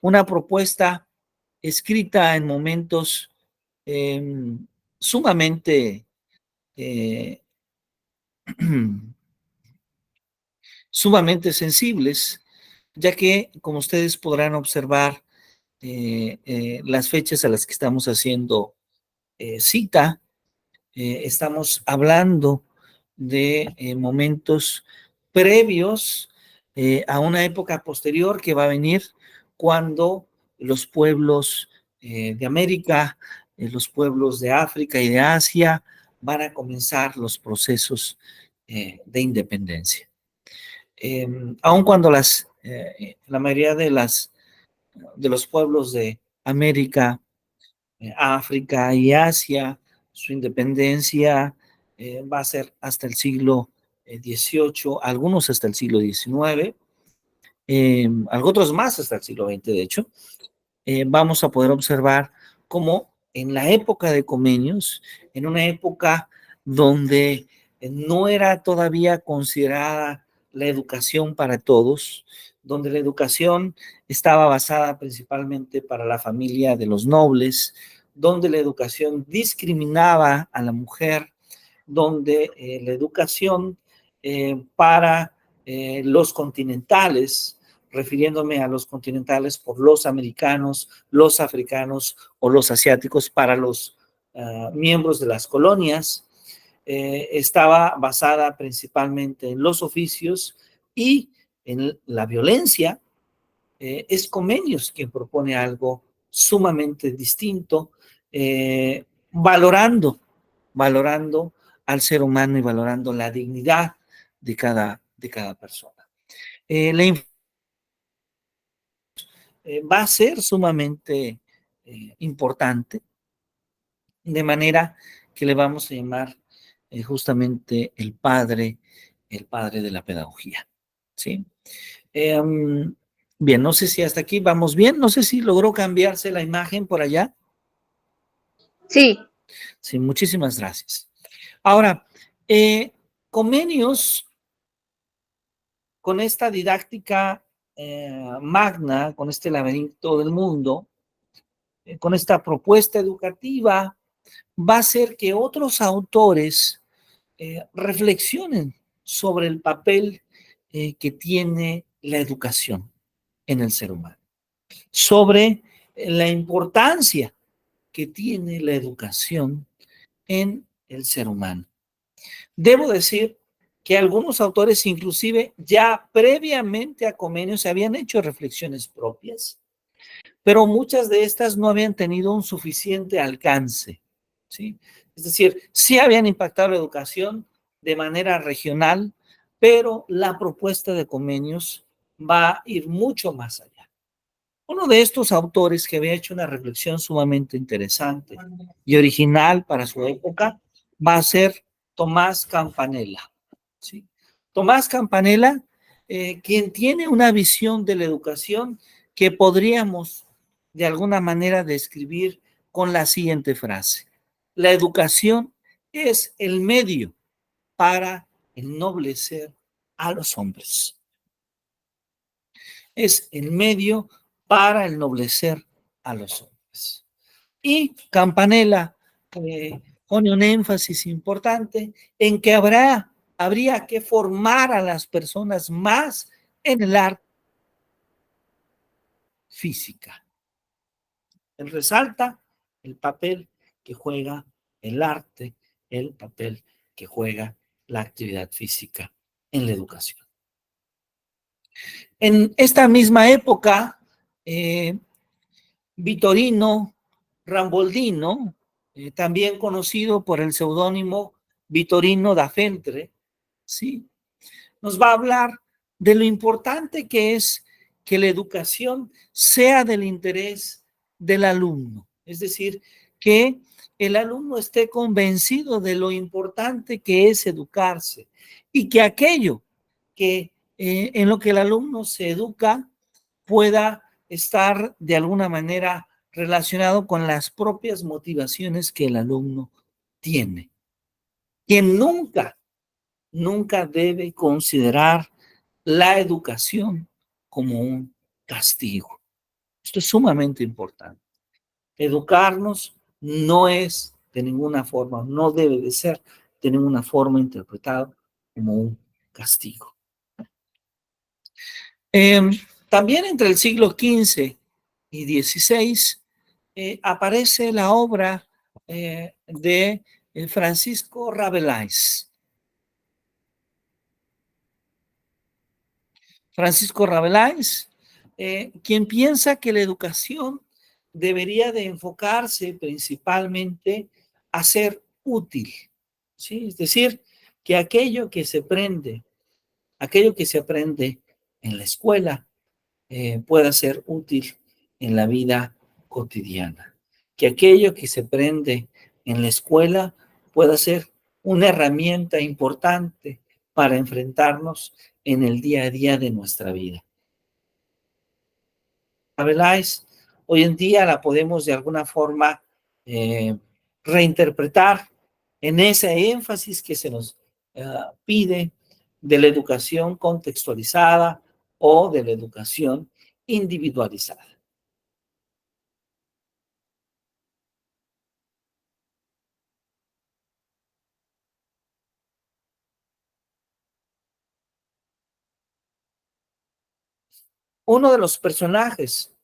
A: una propuesta escrita en momentos sumamente sumamente sensibles, ya que, como ustedes podrán observar, las fechas a las que estamos haciendo cita, estamos hablando de momentos previos a una época posterior que va a venir cuando los pueblos de América, los pueblos de África y de Asia van a comenzar los procesos de independencia. Aun cuando la mayoría de los pueblos de América, África y Asia, su independencia va a ser hasta el siglo XVIII, algunos hasta el siglo XIX, otros más hasta el siglo XX, de hecho. Vamos a poder observar cómo en la época de Comenius, en una época donde no era todavía considerada la educación para todos, donde la educación estaba basada principalmente para la familia de los nobles, donde la educación discriminaba a la mujer, donde la educación para los continentales, refiriéndome a los continentales por los americanos, los africanos o los asiáticos, para los miembros de las colonias, estaba basada principalmente en los oficios y en la violencia. Es Comenius quien propone algo sumamente distinto, valorando al ser humano y valorando la dignidad de cada persona. Va a ser sumamente importante, de manera que le vamos a llamar justamente el padre de la pedagogía, ¿sí? Bien, no sé si hasta aquí vamos bien, no sé si logró cambiarse la imagen por allá.
C: Sí.
A: Sí, muchísimas gracias. Ahora, Comenius, con esta didáctica magna, con este laberinto del mundo, con esta propuesta educativa, va a hacer que otros autores reflexionen sobre el papel que tiene la educación en el ser humano, sobre la importancia que tiene la educación en el ser humano. Debo decir que algunos autores, inclusive ya previamente a Comenius, se habían hecho reflexiones propias, pero muchas de estas no habían tenido un suficiente alcance, ¿sí? Es decir, sí habían impactado la educación de manera regional, pero la propuesta de Comenius va a ir mucho más allá. Uno de estos autores que había hecho una reflexión sumamente interesante y original para su época va a ser Tomás Campanella, ¿sí? Tomás Campanella, quien tiene una visión de la educación que podríamos de alguna manera describir con la siguiente frase: la educación es el medio para ennoblecer a los hombres. Es el medio para ennoblecer a los hombres. Y Campanella pone un énfasis importante en que habría que formar a las personas más en el arte física. Él resalta el papel que juega el arte, el papel que juega la actividad física en la educación. En esta misma época, Vittorino Ramboldino, también conocido por el seudónimo Vittorino da Feltre, ¿sí? Nos va a hablar de lo importante que es que la educación sea del interés del alumno, es decir, que el alumno esté convencido de lo importante que es educarse y que aquello que en lo que el alumno se educa pueda estar de alguna manera relacionado con las propias motivaciones que el alumno tiene. Que nunca debe considerar la educación como un castigo. Esto es sumamente importante. Educarnos no es de ninguna forma, no debe de ser de ninguna forma interpretado como un castigo. También entre el siglo XV y XVI aparece la obra de Francisco Rabelais. Francisco Rabelais, quien piensa que la educación debería de enfocarse principalmente a ser útil, ¿sí? Es decir, que aquello que se aprende en la escuela pueda ser útil en la vida cotidiana, que aquello que se aprende en la escuela pueda ser una herramienta importante para enfrentarnos en el día a día de nuestra vida. Rabelais, hoy en día la podemos de alguna forma reinterpretar en ese énfasis que se nos pide de la educación contextualizada o de la educación individualizada. Uno de los personajes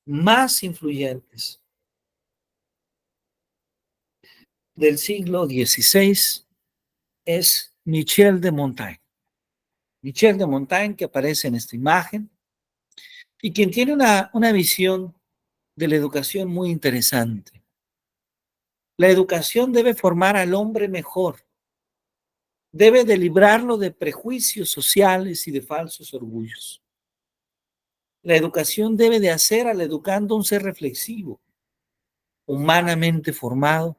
A: más influyentes del siglo XVI es Michel de Montaigne. Michel de Montaigne, que aparece en esta imagen, y quien tiene una visión de la educación muy interesante. La educación debe formar al hombre mejor, debe de librarlo de prejuicios sociales y de falsos orgullos. La educación debe de hacer al educando un ser reflexivo, humanamente formado,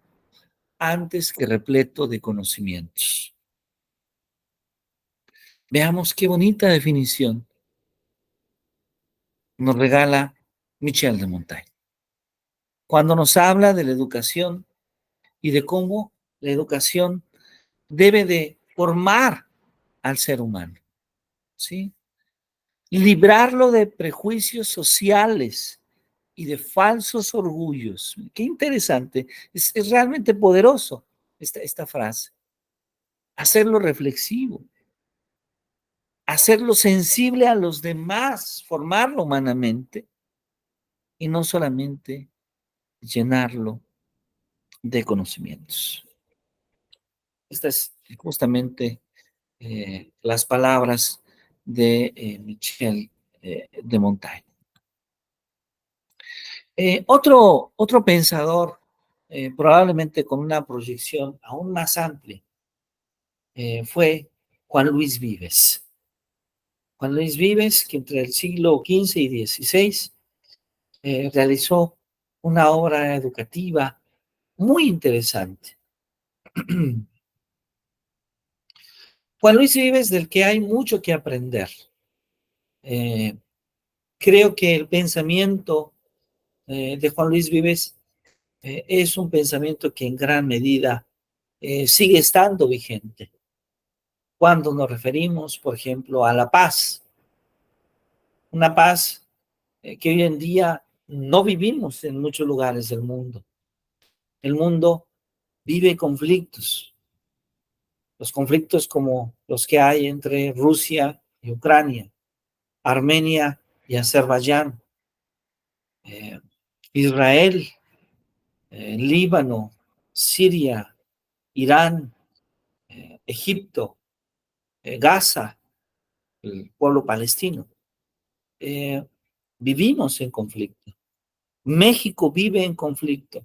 A: antes que repleto de conocimientos. Veamos qué bonita definición nos regala Michel de Montaigne. Cuando nos habla de la educación y de cómo la educación debe de formar al ser humano, ¿sí? Librarlo de prejuicios sociales y de falsos orgullos. Qué interesante, es realmente poderoso esta frase. Hacerlo reflexivo, hacerlo sensible a los demás, formarlo humanamente y no solamente llenarlo de conocimientos. Estas es justamente las palabras de Michel de Montaigne. Otro pensador, probablemente con una proyección aún más amplia, fue Juan Luis Vives. Juan Luis Vives, que entre el siglo XV y XVI realizó una obra educativa muy interesante. Juan Luis Vives, del que hay mucho que aprender. Creo que el pensamiento de Juan Luis Vives es un pensamiento que en gran medida sigue estando vigente. Cuando nos referimos, por ejemplo, a la paz, una paz que hoy en día no vivimos en muchos lugares del mundo. El mundo vive conflictos, los conflictos como los que hay entre Rusia y Ucrania, Armenia y Azerbaiyán, Israel, Líbano, Siria, Irán, Egipto, Gaza, el pueblo palestino. Vivimos en conflicto. México vive en conflicto.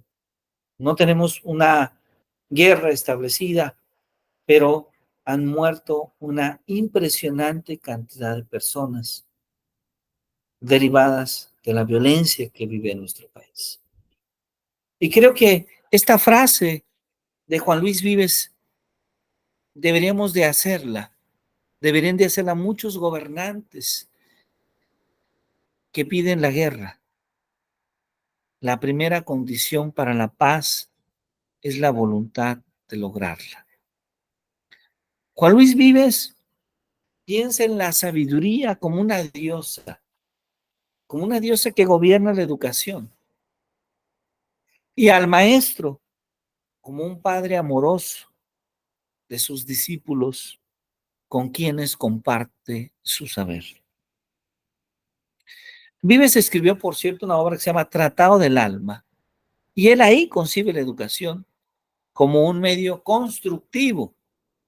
A: No tenemos una guerra establecida, pero han muerto una impresionante cantidad de personas derivadas de la violencia que vive en nuestro país. Y creo que esta frase de Juan Luis Vives deberíamos de hacerla, deberían de hacerla muchos gobernantes que piden la guerra. La primera condición para la paz es la voluntad de lograrla. Juan Luis Vives piensa en la sabiduría como una diosa que gobierna la educación, y al maestro como un padre amoroso de sus discípulos con quienes comparte su saber. Vives escribió, por cierto, una obra que se llama Tratado del Alma, y él ahí concibe la educación como un medio constructivo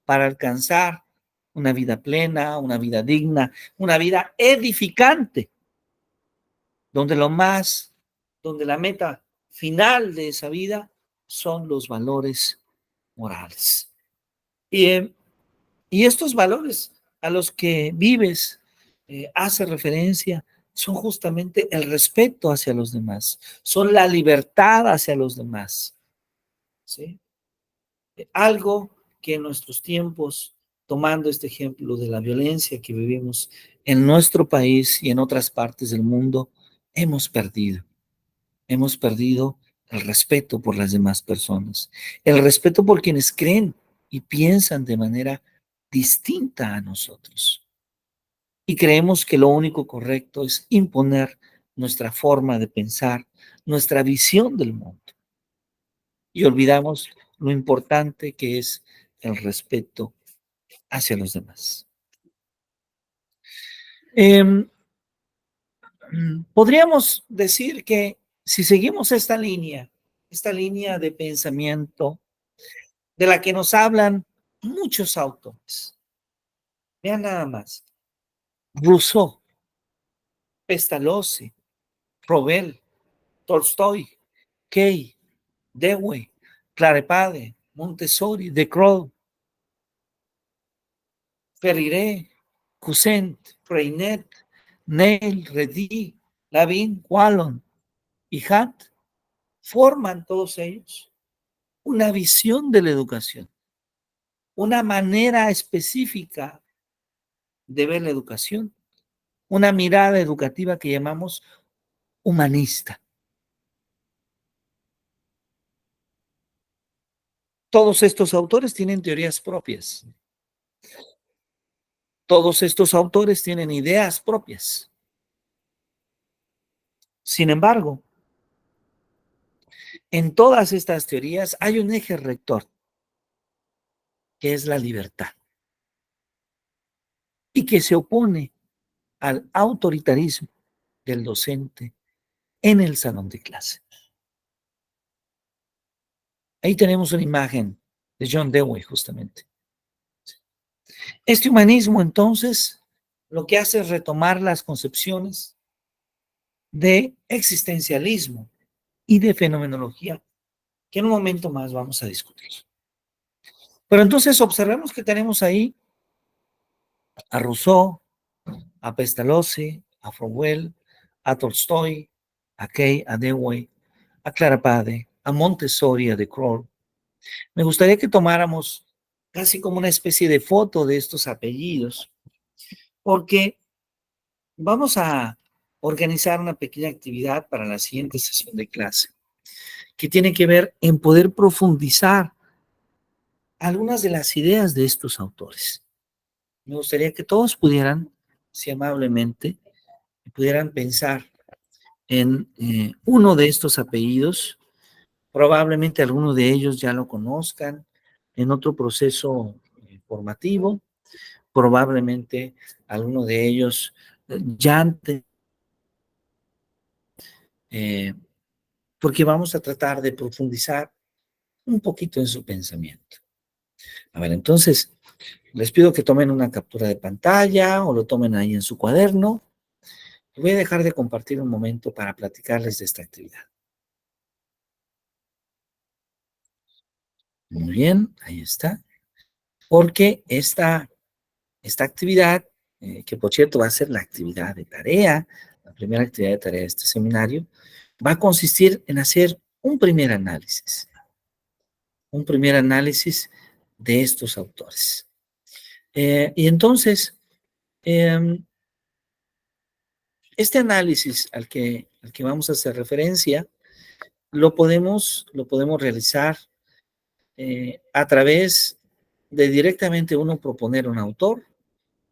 A: para alcanzar una vida plena, una vida digna, una vida edificante, donde donde la meta final de esa vida son los valores morales. Y, y estos valores a los que Vives hace referencia son justamente el respeto hacia los demás, son la libertad hacia los demás, ¿sí? Algo que en nuestros tiempos, tomando este ejemplo de la violencia que vivimos en nuestro país y en otras partes del mundo, hemos perdido. Hemos perdido el respeto por las demás personas, el respeto por quienes creen y piensan de manera distinta a nosotros. Y creemos que lo único correcto es imponer nuestra forma de pensar, nuestra visión del mundo. Y olvidamos lo importante que es el respeto hacia los demás. Podríamos decir que si seguimos esta línea de pensamiento de la que nos hablan muchos autores, vean nada más: Rousseau, Pestalozzi, Robel, Tolstoy, Key, Dewey, Clarepade, Montessori, De Croo, Ferrier, Cousin, Freinet, Neil, Redi, Lavin, Wallon y Hunt forman todos ellos una visión de la educación, una manera específica de ver la educación, una mirada educativa que llamamos humanista. Todos estos autores tienen teorías propias. Todos estos autores tienen ideas propias. Sin embargo, en todas estas teorías hay un eje rector, que es la libertad, y que se opone al autoritarismo del docente en el salón de clase. Ahí tenemos una imagen de John Dewey, justamente. Este humanismo, entonces, lo que hace es retomar las concepciones de existencialismo y de fenomenología, que en un momento más vamos a discutir. Pero entonces observemos que tenemos ahí a Rousseau, a Pestalozzi, a Froebel, a Tolstoy, a Key, a Dewey, a Clarepade, a Montessori, a De Croo. Me gustaría que tomáramos casi como una especie de foto de estos apellidos, porque vamos a organizar una pequeña actividad para la siguiente sesión de clase, que tiene que ver en poder profundizar algunas de las ideas de estos autores. Me gustaría que todos pudieran, si amablemente, pudieran pensar en uno de estos apellidos. Probablemente alguno de ellos ya lo conozcan en otro proceso formativo. Probablemente alguno de ellos ya antes, porque vamos a tratar de profundizar un poquito en su pensamiento. A ver, entonces, les pido que tomen una captura de pantalla o lo tomen ahí en su cuaderno. Voy a dejar de compartir un momento para platicarles de esta actividad. Muy bien, ahí está. Porque esta actividad, que por cierto va a ser la actividad de tarea, la primera actividad de tarea de este seminario, va a consistir en hacer un primer análisis de estos autores. Y entonces, este análisis al que vamos a hacer referencia, lo podemos realizar a través de directamente uno proponer un autor,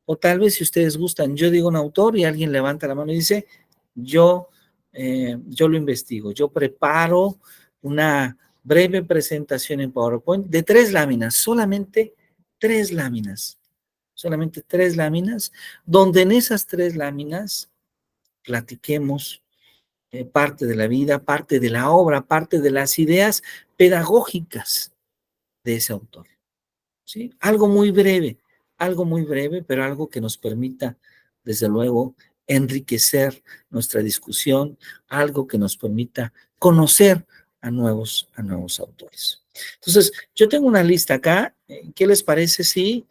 A: o tal vez si ustedes gustan, yo digo un autor y alguien levanta la mano y dice, yo lo investigo, yo preparo una breve presentación en PowerPoint de 3 láminas, solamente 3 láminas, donde en esas 3 láminas platiquemos parte de la vida, parte de la obra, parte de las ideas pedagógicas de ese autor, ¿sí? Algo muy breve, pero algo que nos permita, desde luego, enriquecer nuestra discusión, algo que nos permita conocer a nuevos autores. Entonces, yo tengo una lista acá. ¿Qué les parece si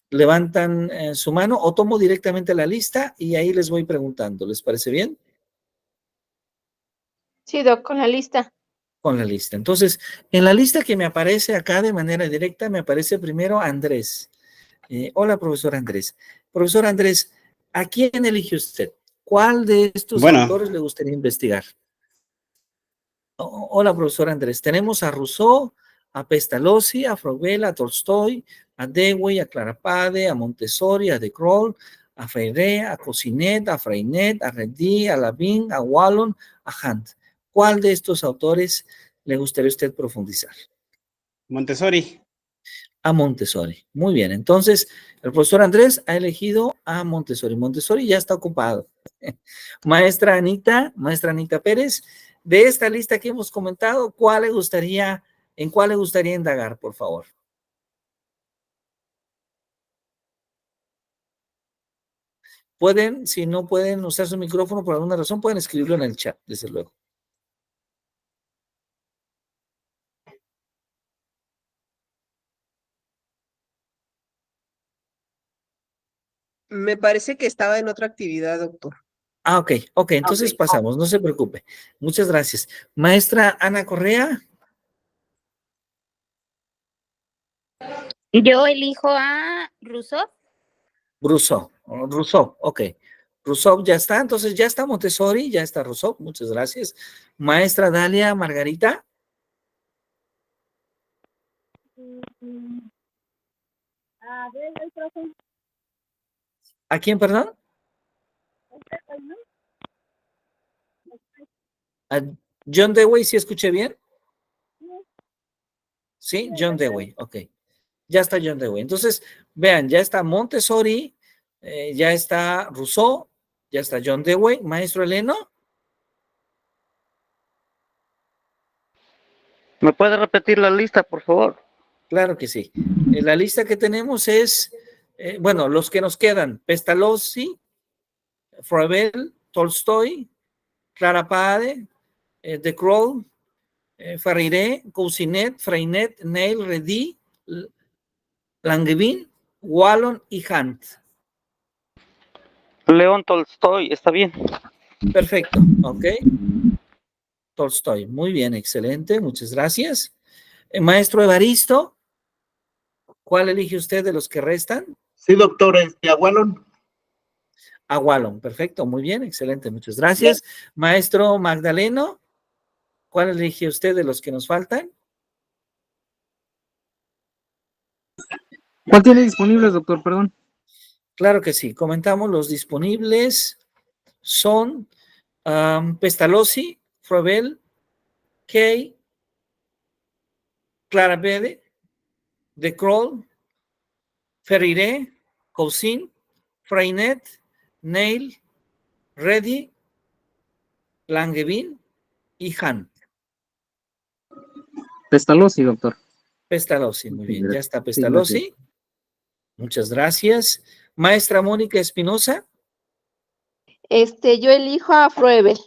A: levantan su mano o tomo directamente la lista y ahí les voy preguntando? ¿Les parece bien?
C: Sí, Doc, con la lista.
A: Con la lista. Entonces, en la lista que me aparece acá de manera directa, me aparece primero Andrés. Hola, profesor Andrés. Profesor Andrés, ¿a quién elige usted? ¿Cuál de estos autores le gustaría investigar? Hola, profesor Andrés. Tenemos a Rousseau, a Pestalozzi, a Froebel, a Tolstoy, a Dewey, a Clarapade, a Montessori, a De Croo, a Freire, a Cousinet, a Freinet, a Redi, a Lavín, a Wallon, a Hunt. ¿Cuál de estos autores le gustaría a usted profundizar?
D: Montessori.
A: A Montessori. Muy bien. Entonces, el profesor Andrés ha elegido a Montessori. Montessori ya está ocupado. Maestra Anita Pérez, de esta lista que hemos comentado, ¿en cuál le gustaría indagar, por favor? Pueden, si no pueden usar su micrófono por alguna razón, pueden escribirlo en el chat, desde luego.
B: Me parece que estaba en otra actividad, doctor.
A: Ah, ok, entonces pasamos, no se preocupe. Muchas gracias. Maestra Ana Correa.
E: Yo elijo a Rousseau.
A: Rousseau, ok. Rousseau ya está, entonces ya está Montessori, ya está Rousseau, muchas gracias. Maestra Dalia Margarita. ¿A quién, perdón? ¿A John Dewey, sí escuché bien? Sí, John Dewey, ok. Ya está John Dewey. Entonces, vean, ya está Montessori, ya está Rousseau, ya está John Dewey. Maestro Eleno.
F: ¿Me puede repetir la lista, por favor?
A: Claro que sí. La lista que tenemos es, bueno, los que nos quedan: Pestalozzi, Froebel, Tolstoy, Clarapade, De Croo, Freire, Cousinet, Freinet, Neil, Redi, Langevin, Wallon y Hunt.
F: León Tolstoy, ¿está bien?
A: Perfecto, ok. Tolstoy, muy bien, excelente, muchas gracias. Maestro Evaristo, ¿cuál elige usted de los que restan?
G: Sí, doctor, a Wallon.
A: A Wallon, perfecto, muy bien, excelente, muchas gracias. Bien. Maestro Magdaleno, ¿cuál elige usted de los que nos faltan?
H: ¿Cuál tiene disponibles, doctor? Perdón.
A: Claro que sí, comentamos los disponibles. Son Pestalozzi, Froebel, Kay, Clarapade, De Croo, Freire, Cousin, Freinet, Neil, Redi, Langevin y Hunt.
H: Pestalozzi, doctor.
A: Pestalozzi, muy bien, ya está Pestalozzi. Sí, muchas gracias. Maestra Mónica Espinosa.
C: Yo elijo a Froebel.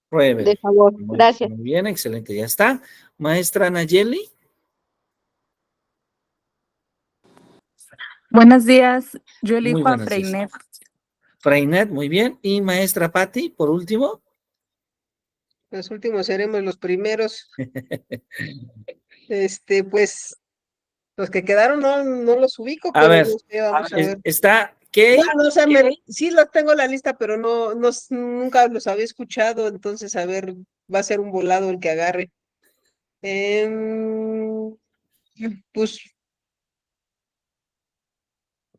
A: Pruebe.
C: De favor,
A: Muy,
C: gracias.
A: muy bien, excelente, ya está. Maestra Nayeli.
I: Buenos días, yo
A: Muy
I: elijo a
A: buenos días.
I: Freinet.
A: Freinet, muy bien. Y maestra Patti, por último.
B: Los últimos seremos los primeros. Pues, los que quedaron no los ubico,
A: A
B: pero
A: ver,
B: no sé, vamos a ver.
A: está Kay.
B: No, o sea, sí los tengo en la lista, pero nunca los había escuchado, entonces, a ver, va a ser un volado el que agarre. Em, pues,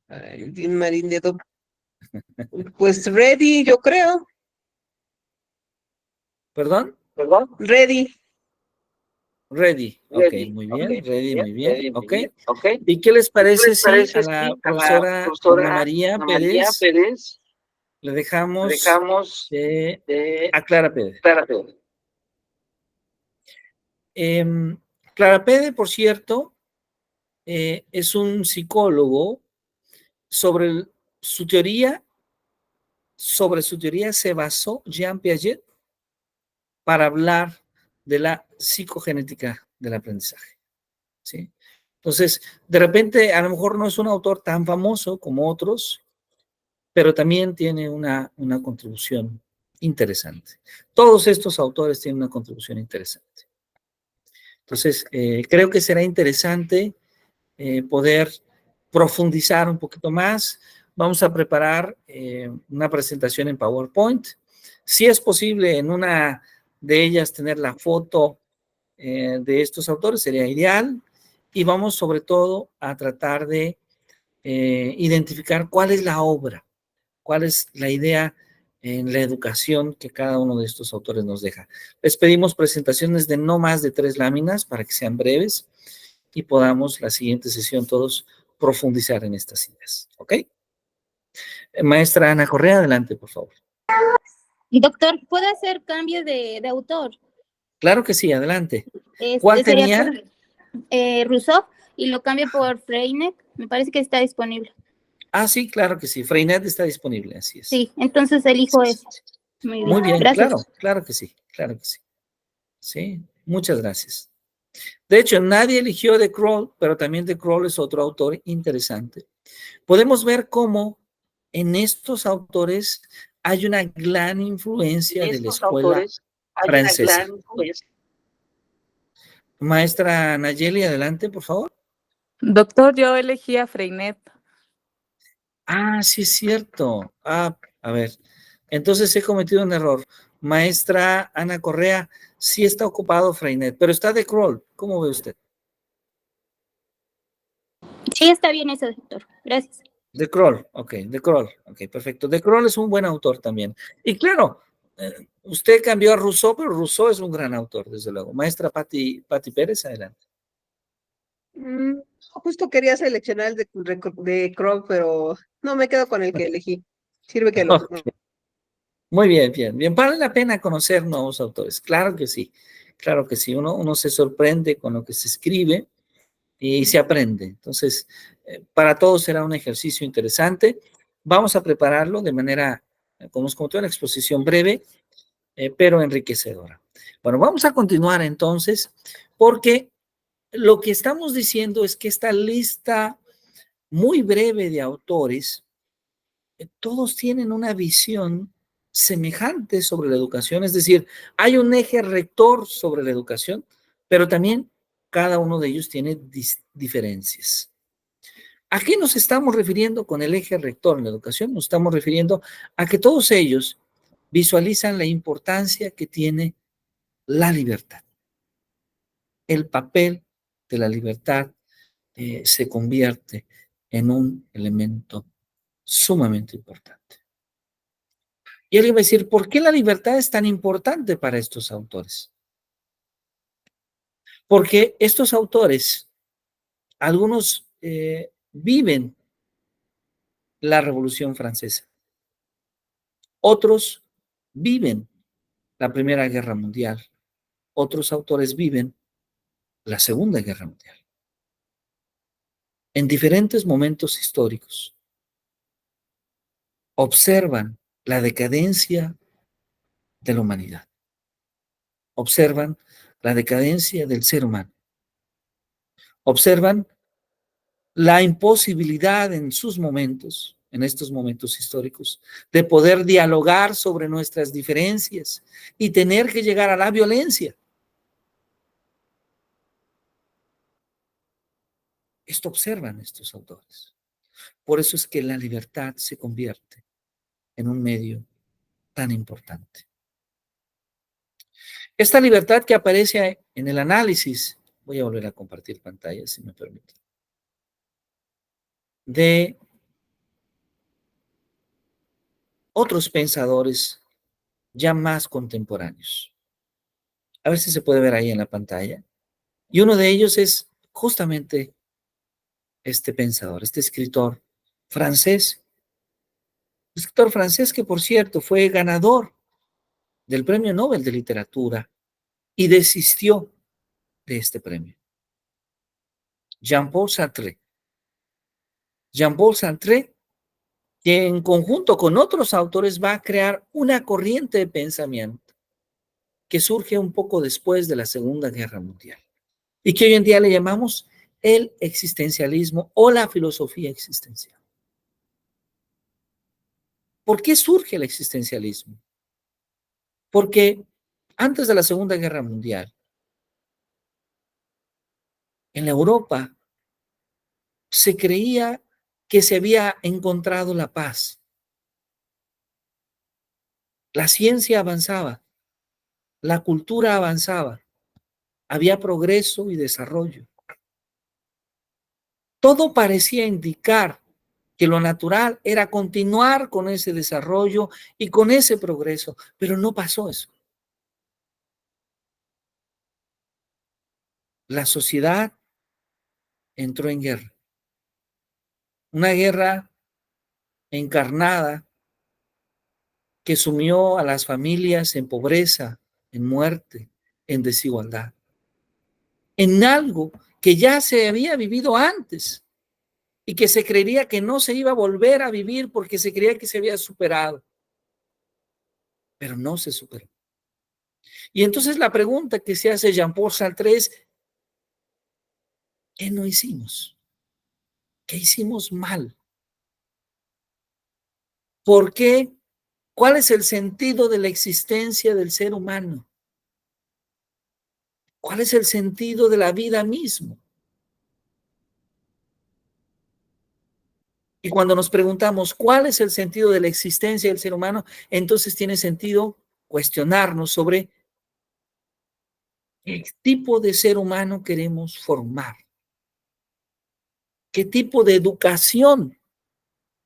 B: ay, Din Marín de pues ready, yo creo.
A: ¿Perdón?
B: Ready.
A: Ready. Ok, muy bien. Ready, muy bien. Ok. ¿Y qué les parece si a la profesora Ana María Pérez le dejamos a Clara Pérez? Clara Pérez, por cierto, es un psicólogo. Sobre su teoría se basó Jean Piaget para hablar de la psicogenética del aprendizaje, ¿sí? Entonces, de repente, a lo mejor no es un autor tan famoso como otros, pero también tiene una contribución interesante. Todos estos autores tienen una contribución interesante. Entonces, creo que será interesante poder profundizar un poquito más. Vamos a preparar una presentación en PowerPoint. Si es posible en una de ellas tener la foto de estos autores, sería ideal. Y vamos sobre todo a tratar de identificar cuál es la obra, cuál es la idea en la educación que cada uno de estos autores nos deja. Les pedimos presentaciones de no más de 3 láminas para que sean breves y podamos la siguiente sesión todos profundizar en estas ideas. ¿Ok? Maestra Ana Correa, adelante, por favor.
E: Doctor, ¿puedo hacer cambio de autor?
A: Claro que sí, adelante. ¿Cuál
E: Sería
A: tenía?
E: por Rousseau y lo cambio por Freinet. Me parece que está disponible.
A: Ah, sí, claro que sí. Freinet está disponible, así es.
E: Sí, entonces elijo ese.
A: Muy bien,
E: gracias.
A: claro que sí, claro que sí. Sí, muchas gracias. De hecho, nadie eligió de Kroll, pero también de Kroll es otro autor interesante. Podemos ver cómo en estos autores hay una gran influencia de la escuela francesa. Maestra Nayeli, adelante, por favor.
I: Doctor, yo elegí a Freinet.
A: Ah, sí es cierto. Ah, a ver. Entonces he cometido un error. Maestra Ana Correa, sí está ocupado Freinet, pero está de Kroll. ¿Cómo ve usted?
E: Sí, está bien eso, doctor. Gracias.
A: De Kroll, ok, perfecto. De Kroll es un buen autor también. Y claro, usted cambió a Rousseau, pero Rousseau es un gran autor, desde luego. Maestra Patti Pérez, adelante.
B: Justo quería seleccionar el de Kroll, pero no me quedo con el que elegí. Sirve que lo.
A: Okay. Muy bien, bien. Vale la pena conocer nuevos autores. Claro que sí. Uno se sorprende con lo que se escribe y se aprende. Entonces, para todos será un ejercicio interesante. Vamos a prepararlo de manera, como os comenté, una exposición breve, pero enriquecedora. Bueno, vamos a continuar entonces, porque lo que estamos diciendo es que esta lista muy breve de autores, todos tienen una visión semejante sobre la educación, es decir, hay un eje rector sobre la educación, pero también cada uno de ellos tiene diferencias. ¿A qué nos estamos refiriendo con el eje rector en la educación? Nos estamos refiriendo a que todos ellos visualizan la importancia que tiene la libertad. El papel de la libertad se convierte en un elemento sumamente importante. Y alguien va a decir, ¿por qué la libertad es tan importante para estos autores? Porque estos autores, algunos viven la Revolución Francesa, otros viven la Primera Guerra Mundial, otros autores viven la Segunda Guerra Mundial. En diferentes momentos históricos, observan la decadencia de la humanidad. observan la decadencia del ser humano, observan la imposibilidad en sus momentos, en estos momentos históricos, de poder dialogar sobre nuestras diferencias y tener que llegar a la violencia. Esto observan estos autores. Por eso es que la libertad se convierte en un medio tan importante. Esta libertad que aparece en el análisis, voy a volver a compartir pantalla si me permite, de otros pensadores ya más contemporáneos. A ver si se puede ver ahí en la pantalla. Y uno de ellos es justamente este pensador, este escritor francés. Escritor francés que, por cierto, fue ganador del Premio Nobel de Literatura y desistió de este premio. Jean-Paul Sartre. Jean-Paul Sartre, que en conjunto con otros autores va a crear una corriente de pensamiento que surge un poco después de la Segunda Guerra Mundial y que hoy en día le llamamos el existencialismo o la filosofía existencial. ¿Por qué surge el existencialismo? Porque antes de la Segunda Guerra Mundial, en la Europa se creía que se había encontrado la paz. La ciencia avanzaba, la cultura avanzaba, había progreso y desarrollo. Todo parecía indicar que lo natural era continuar con ese desarrollo y con ese progreso, pero no pasó eso. La sociedad entró en guerra. Una guerra encarnada que sumió a las familias en pobreza, en muerte, en desigualdad, en algo que ya se había vivido antes y que se creería que no se iba a volver a vivir porque se creía que se había superado, pero no se superó. Y entonces la pregunta que se hace Jean-Paul Sartre es, ¿qué no hicimos? ¿Qué hicimos mal? ¿Por qué? ¿Cuál es el sentido de la existencia del ser humano? ¿Cuál es el sentido de la vida misma? Y cuando nos preguntamos cuál es el sentido de la existencia del ser humano, entonces tiene sentido cuestionarnos sobre qué tipo de ser humano queremos formar, qué tipo de educación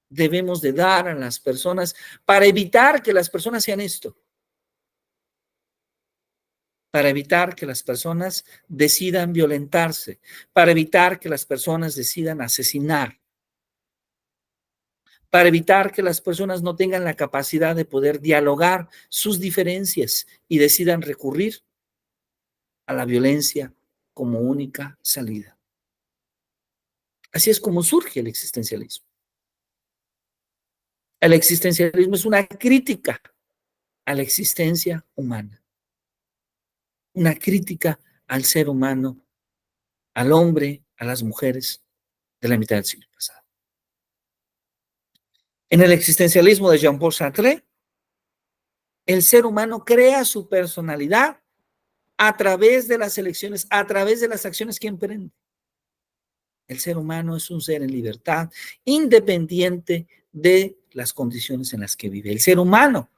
A: debemos de dar a las personas para evitar que las personas sean esto, para evitar que las personas decidan violentarse, para evitar que las personas decidan asesinar, para evitar que las personas no tengan la capacidad de poder dialogar sus diferencias y decidan recurrir a la violencia como única salida. Así es como surge el existencialismo. El existencialismo es una crítica a la existencia humana, una crítica al ser humano, al hombre, a las mujeres de la mitad del siglo pasado. En el existencialismo de Jean-Paul Sartre, el ser humano crea su personalidad a través de las elecciones, a través de las acciones que emprende. El ser humano es un ser en libertad, independiente de las condiciones en las que vive. El ser humano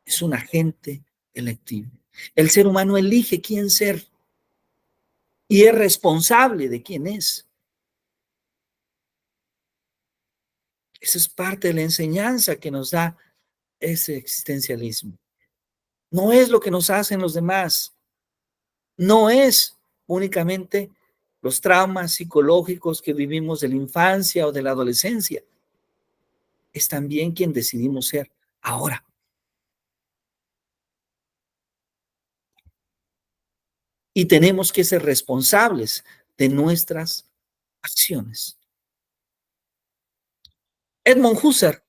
A: es un agente electivo. El ser humano elige quién ser y es responsable de quién es. Esa es parte de la enseñanza que nos da ese existencialismo. No es lo que nos hacen los demás. No es únicamente los traumas psicológicos que vivimos de la infancia o de la adolescencia. Es también quien decidimos ser ahora. Y tenemos que ser responsables de nuestras acciones. Edmund Husserl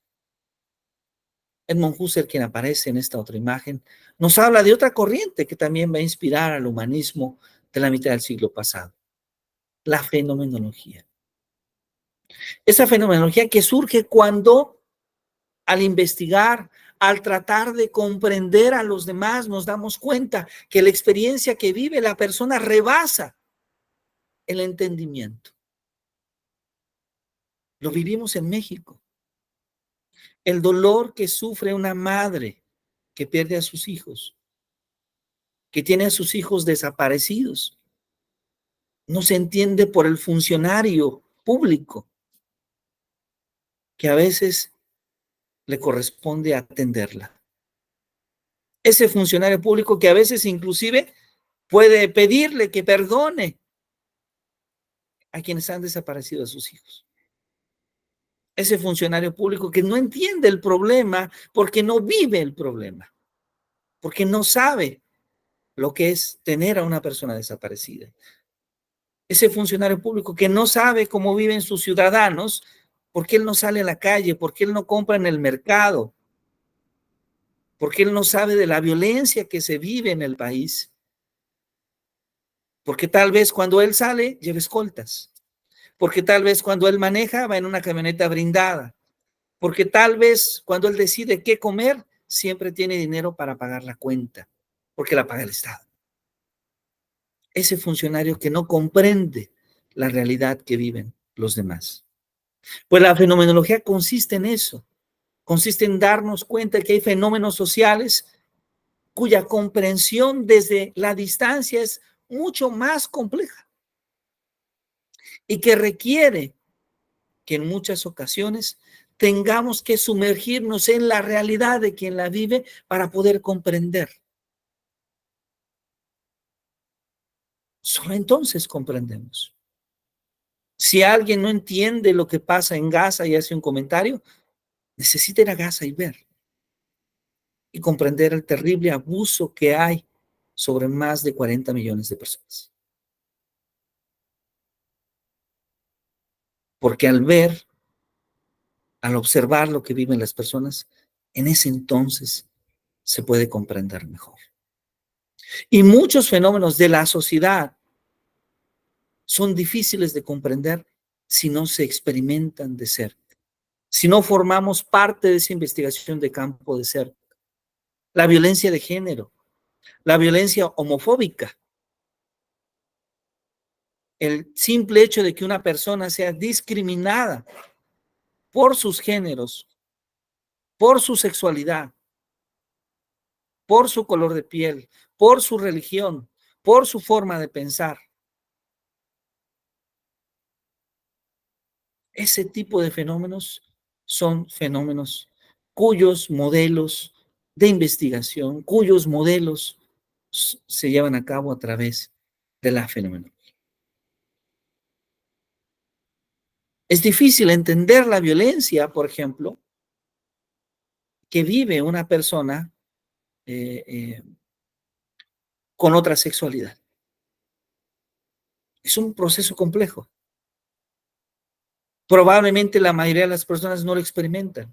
A: Edmund Husserl, quien aparece en esta otra imagen, nos habla de otra corriente que también va a inspirar al humanismo de la mitad del siglo pasado, la fenomenología. Esa fenomenología que surge cuando, al investigar, al tratar de comprender a los demás, nos damos cuenta que la experiencia que vive la persona rebasa el entendimiento. Lo vivimos en México. El dolor que sufre una madre que pierde a sus hijos, que tiene a sus hijos desaparecidos, no se entiende por el funcionario público que a veces le corresponde atenderla. Ese funcionario público que a veces inclusive puede pedirle que perdone a quienes han desaparecido a sus hijos. Ese funcionario público que no entiende el problema porque no vive el problema, porque no sabe lo que es tener a una persona desaparecida. Ese funcionario público que no sabe cómo viven sus ciudadanos, porque él no sale a la calle, porque él no compra en el mercado, porque él no sabe de la violencia que se vive en el país, porque tal vez cuando él sale lleva escoltas, porque tal vez cuando él maneja va en una camioneta blindada, porque tal vez cuando él decide qué comer siempre tiene dinero para pagar la cuenta, porque la paga el Estado. Ese funcionario que no comprende la realidad que viven los demás. Pues la fenomenología consiste en eso, consiste en darnos cuenta que hay fenómenos sociales cuya comprensión desde la distancia es mucho más compleja y que requiere que en muchas ocasiones tengamos que sumergirnos en la realidad de quien la vive para poder comprender. Solo entonces comprendemos. Si alguien no entiende lo que pasa en Gaza y hace un comentario, necesita ir a Gaza y ver y comprender el terrible abuso que hay sobre más de 40 millones de personas. Porque al ver, al observar lo que viven las personas, en ese entonces se puede comprender mejor. Y muchos fenómenos de la sociedad son difíciles de comprender si no se experimentan de cerca, si no formamos parte de esa investigación de campo de cerca. La violencia de género, la violencia homofóbica, el simple hecho de que una persona sea discriminada por sus géneros, por su sexualidad, por su color de piel, por su religión, por su forma de pensar. Ese tipo de fenómenos son fenómenos cuyos modelos de investigación, cuyos modelos se llevan a cabo a través de la fenomenología. Es difícil entender la violencia, por ejemplo, que vive una persona con otra sexualidad. Es un proceso complejo. Probablemente la mayoría de las personas no lo experimentan,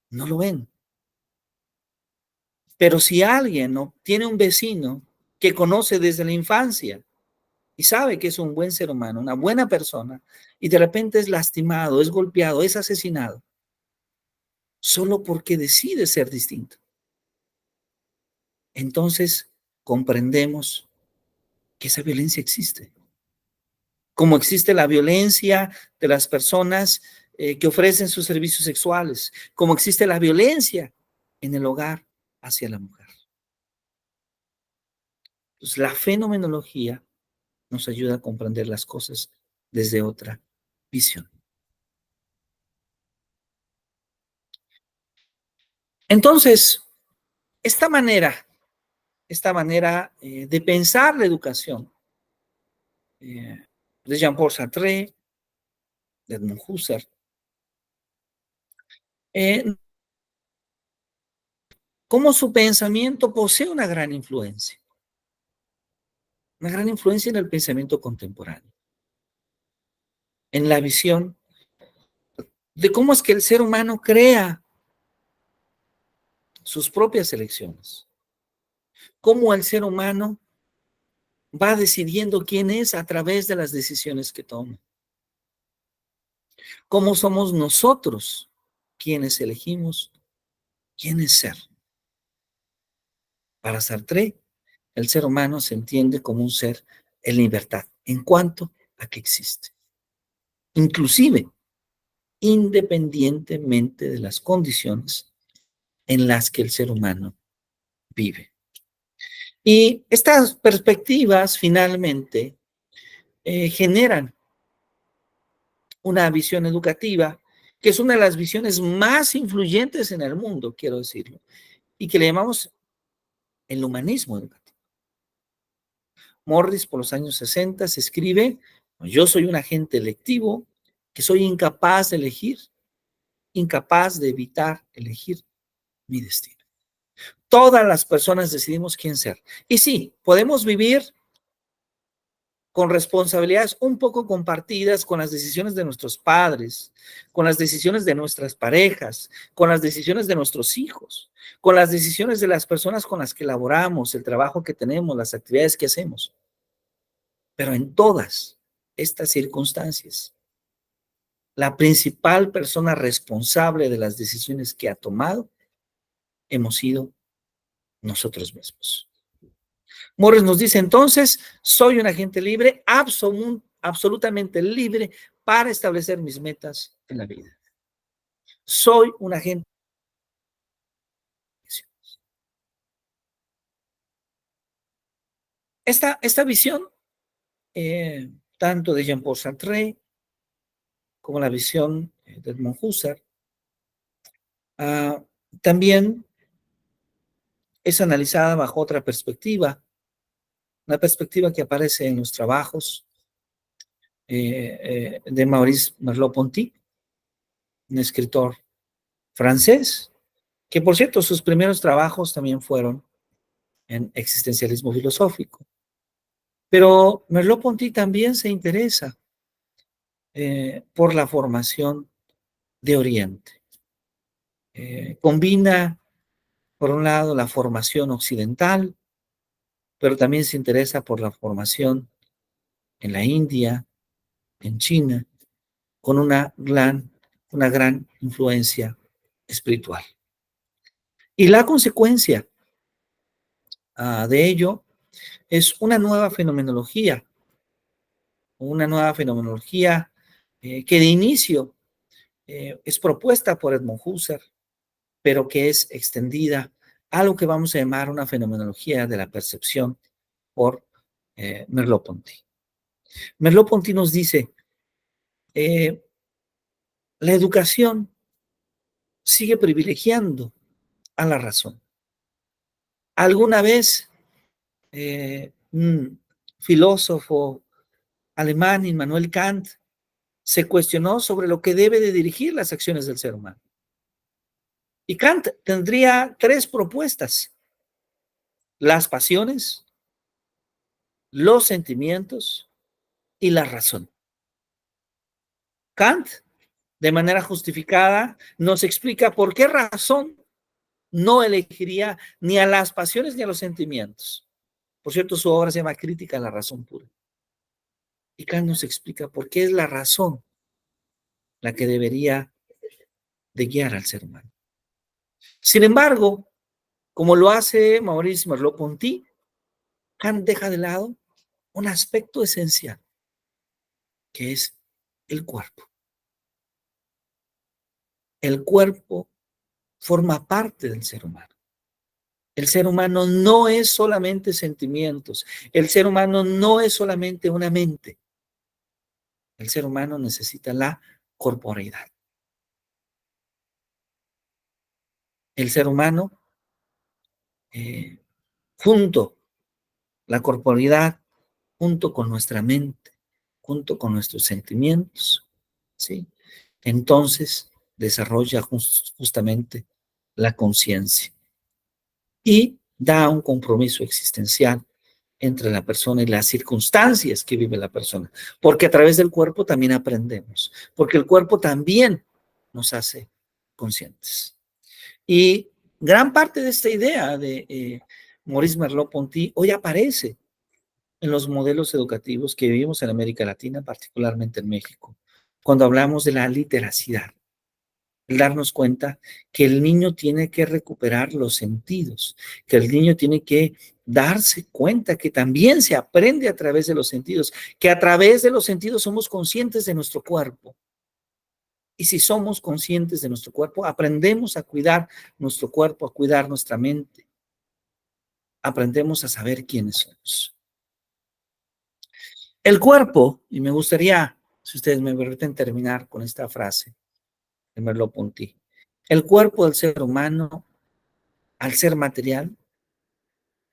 A: no lo ven. Pero si alguien no tiene un vecino que conoce desde la infancia y sabe que es un buen ser humano, una buena persona, y de repente es lastimado, es golpeado, es asesinado, solo porque decide ser distinto, entonces comprendemos que esa violencia existe. Como existe la violencia de las personas que ofrecen sus servicios sexuales, como existe la violencia en el hogar hacia la mujer. Entonces, la fenomenología nos ayuda a comprender las cosas desde otra visión. Entonces, esta manera de pensar la educación de Jean-Paul Sartre, de Edmund Husserl, cómo su pensamiento posee una gran influencia en el pensamiento contemporáneo, en la visión de cómo es que el ser humano crea sus propias elecciones. Cómo el ser humano va decidiendo quién es a través de las decisiones que toma. Cómo somos nosotros quienes elegimos quién es ser. Para Sartre, el ser humano se entiende como un ser en libertad, en cuanto a que existe. Inclusive, independientemente de las condiciones en las que el ser humano vive. Y estas perspectivas finalmente generan una visión educativa que es una de las visiones más influyentes en el mundo, quiero decirlo, y que le llamamos el humanismo educativo. Morris, por los años 60, se escribe: yo soy un agente electivo que soy incapaz de elegir, incapaz de evitar elegir mi destino. Todas las personas decidimos quién ser. Y sí, podemos vivir con responsabilidades un poco compartidas con las decisiones de nuestros padres, con las decisiones de nuestras parejas, con las decisiones de nuestros hijos, con las decisiones de las personas con las que laboramos, el trabajo que tenemos, las actividades que hacemos. Pero en todas estas circunstancias, la principal persona responsable de las decisiones que ha tomado hemos sido nosotros mismos. Morris nos dice entonces: soy un agente libre, absolutamente libre para establecer mis metas en la vida. Soy un agente. Esta visión, tanto de Jean-Paul Sartre como la visión de Edmund Husserl, también es analizada bajo otra perspectiva, una perspectiva que aparece en los trabajos de Maurice Merleau-Ponty, un escritor francés, que por cierto sus primeros trabajos también fueron en existencialismo filosófico. Pero Merleau-Ponty también se interesa por la formación de Oriente. Combina, por un lado, la formación occidental, pero también se interesa por la formación en la India, en China, con una gran influencia espiritual. Y la consecuencia de ello es una nueva fenomenología que de inicio es propuesta por Edmund Husserl, pero que es extendida a lo que vamos a llamar una fenomenología de la percepción por Merleau-Ponty. Merleau-Ponty nos dice: la educación sigue privilegiando a la razón. Alguna vez un filósofo alemán, Immanuel Kant, se cuestionó sobre lo que debe de dirigir las acciones del ser humano. Y Kant tendría 3 propuestas: las pasiones, los sentimientos y la razón. Kant, de manera justificada, nos explica por qué razón no elegiría ni a las pasiones ni a los sentimientos. Por cierto, su obra se llama Crítica a la razón pura. Y Kant nos explica por qué es la razón la que debería de guiar al ser humano. Sin embargo, como lo hace Maurice Merleau-Ponty, Kant deja de lado un aspecto esencial, que es el cuerpo. El cuerpo forma parte del ser humano. El ser humano no es solamente sentimientos. El ser humano no es solamente una mente. El ser humano necesita la corporeidad. El ser humano, junto la corporeidad, junto con nuestra mente, junto con nuestros sentimientos, ¿sí? Entonces desarrolla justamente la conciencia y da un compromiso existencial entre la persona y las circunstancias que vive la persona, porque a través del cuerpo también aprendemos, porque el cuerpo también nos hace conscientes. Y Gran parte de esta idea de Maurice Merleau-Ponty hoy aparece en los modelos educativos que vivimos en América Latina, particularmente en México, cuando hablamos de la literacidad. El darnos cuenta que el niño tiene que recuperar los sentidos, que el niño tiene que darse cuenta que también se aprende a través de los sentidos, que a través de los sentidos somos conscientes de nuestro cuerpo. Y si somos conscientes de nuestro cuerpo, aprendemos a cuidar nuestro cuerpo, a cuidar nuestra mente. Aprendemos a saber quiénes somos. El cuerpo, y me gustaría, si ustedes me permiten terminar con esta frase de Merleau-Ponty, el cuerpo del ser humano, al ser material,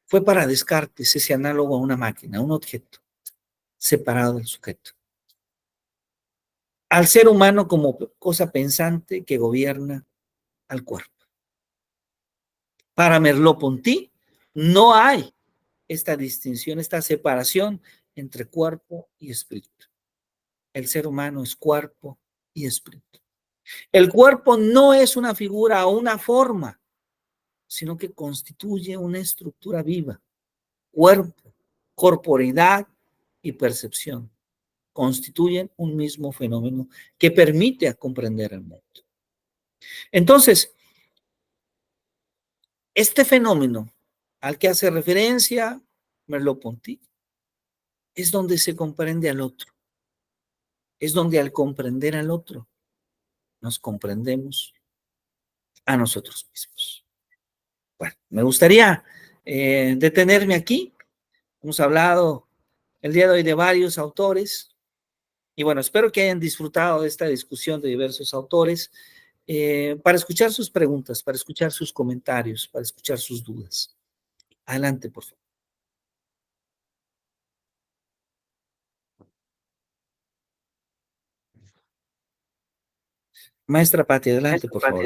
A: fue para Descartes ese análogo a una máquina, un objeto separado del sujeto. Al ser humano como cosa pensante que gobierna al cuerpo. Para Merleau-Ponty no hay esta distinción, esta separación entre cuerpo y espíritu. El ser humano es cuerpo y espíritu. El cuerpo no es una figura o una forma, sino que constituye una estructura viva. Cuerpo, corporeidad y percepción constituyen un mismo fenómeno que permite comprender el mundo. Entonces, este fenómeno al que hace referencia Merleau-Ponty es donde se comprende al otro. Es donde al comprender al otro nos comprendemos a nosotros mismos. Bueno, me gustaría detenerme aquí. Hemos hablado el día de hoy de varios autores y bueno, espero que hayan disfrutado de esta discusión de diversos autores para escuchar sus preguntas, para escuchar sus comentarios, para escuchar sus dudas. Adelante, por favor. Maestra Pati, adelante, por favor.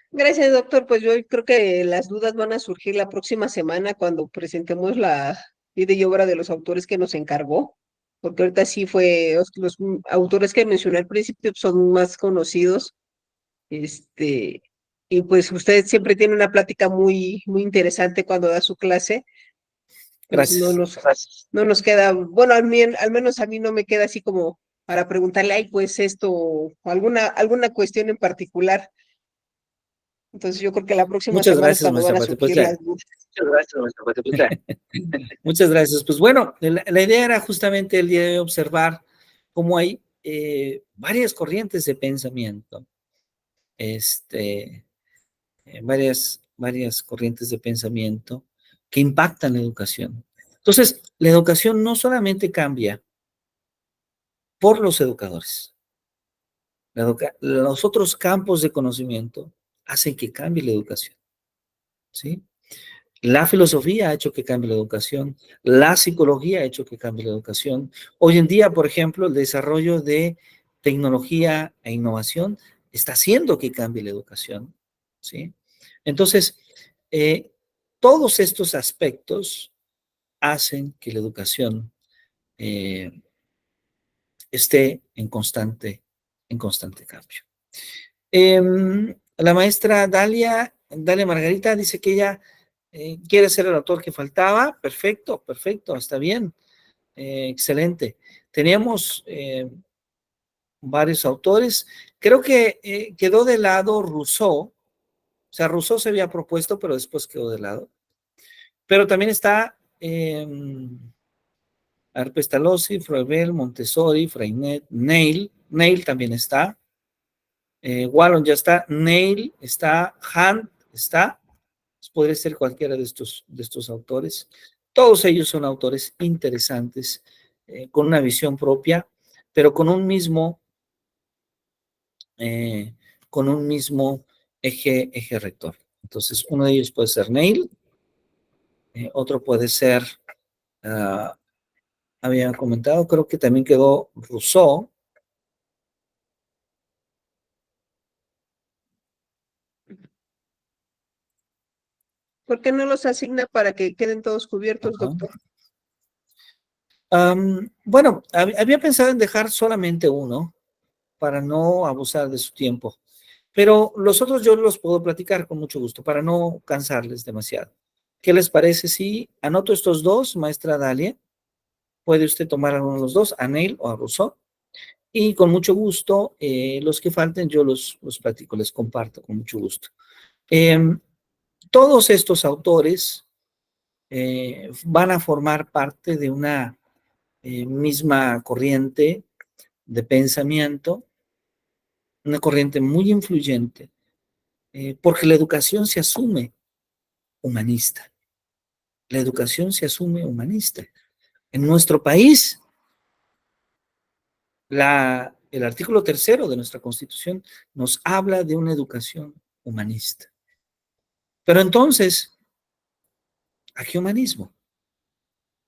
B: Gracias, doctor. Pues yo creo que las dudas van a surgir la próxima semana cuando presentemos la vida y obra de los autores que nos encargó, porque ahorita sí fue, los autores que mencioné al principio son más conocidos. Y pues usted siempre tiene una plática muy, muy interesante cuando da su clase. Pues
A: Gracias.
B: no nos queda, bueno, al menos a mí no me queda así como para preguntarle, ay, pues esto, o alguna cuestión en particular. Entonces yo creo que la próxima
A: Muchas
B: semana es
A: gracias,
B: cuando van a
A: maestra Pati.
B: surgir las dudas.
A: Muchas gracias. Pues bueno, la idea era justamente el día de hoy observar cómo hay varias corrientes de pensamiento, varias corrientes de pensamiento que impactan la educación. Entonces, la educación no solamente cambia por los educadores. Los otros campos de conocimiento hacen que cambie la educación, ¿sí? La filosofía ha hecho que cambie la educación, la psicología ha hecho que cambie la educación. Hoy en día, por ejemplo, el desarrollo de tecnología e innovación está haciendo que cambie la educación, ¿sí? Entonces, todos estos aspectos hacen que la educación esté en constante cambio. La maestra Dalia Margarita dice que ella quiere ser el autor que faltaba. Perfecto, está bien. Excelente. Teníamos varios autores. Creo que quedó de lado Rousseau. O sea, Rousseau se había propuesto, pero después quedó de lado. Pero también está Pestalozzi, Froebel, Montessori, Freinet, Neil también está. Wallon ya está, Neil está, Hunt está. Podría ser cualquiera de estos autores. Todos ellos son autores interesantes, con una visión propia, pero con un mismo eje rector. Entonces, uno de ellos puede ser Neil, otro puede ser, había comentado, creo que también quedó Rousseau.
B: ¿Por qué no los asigna para que queden todos cubiertos, doctor?
A: Bueno, había pensado en dejar solamente uno para no abusar de su tiempo. Pero los otros yo los puedo platicar con mucho gusto para no cansarles demasiado. ¿Qué les parece si anoto estos dos, maestra Dalia? Puede usted tomar alguno de los dos, a Neil o a Rousseau, y con mucho gusto, los que falten yo los platico, les comparto con mucho gusto. Todos estos autores van a formar parte de una misma corriente de pensamiento, una corriente muy influyente, porque la educación se asume humanista. La educación se asume humanista. En nuestro país, el artículo 3 de nuestra Constitución nos habla de una educación humanista. Pero entonces, ¿a qué humanismo?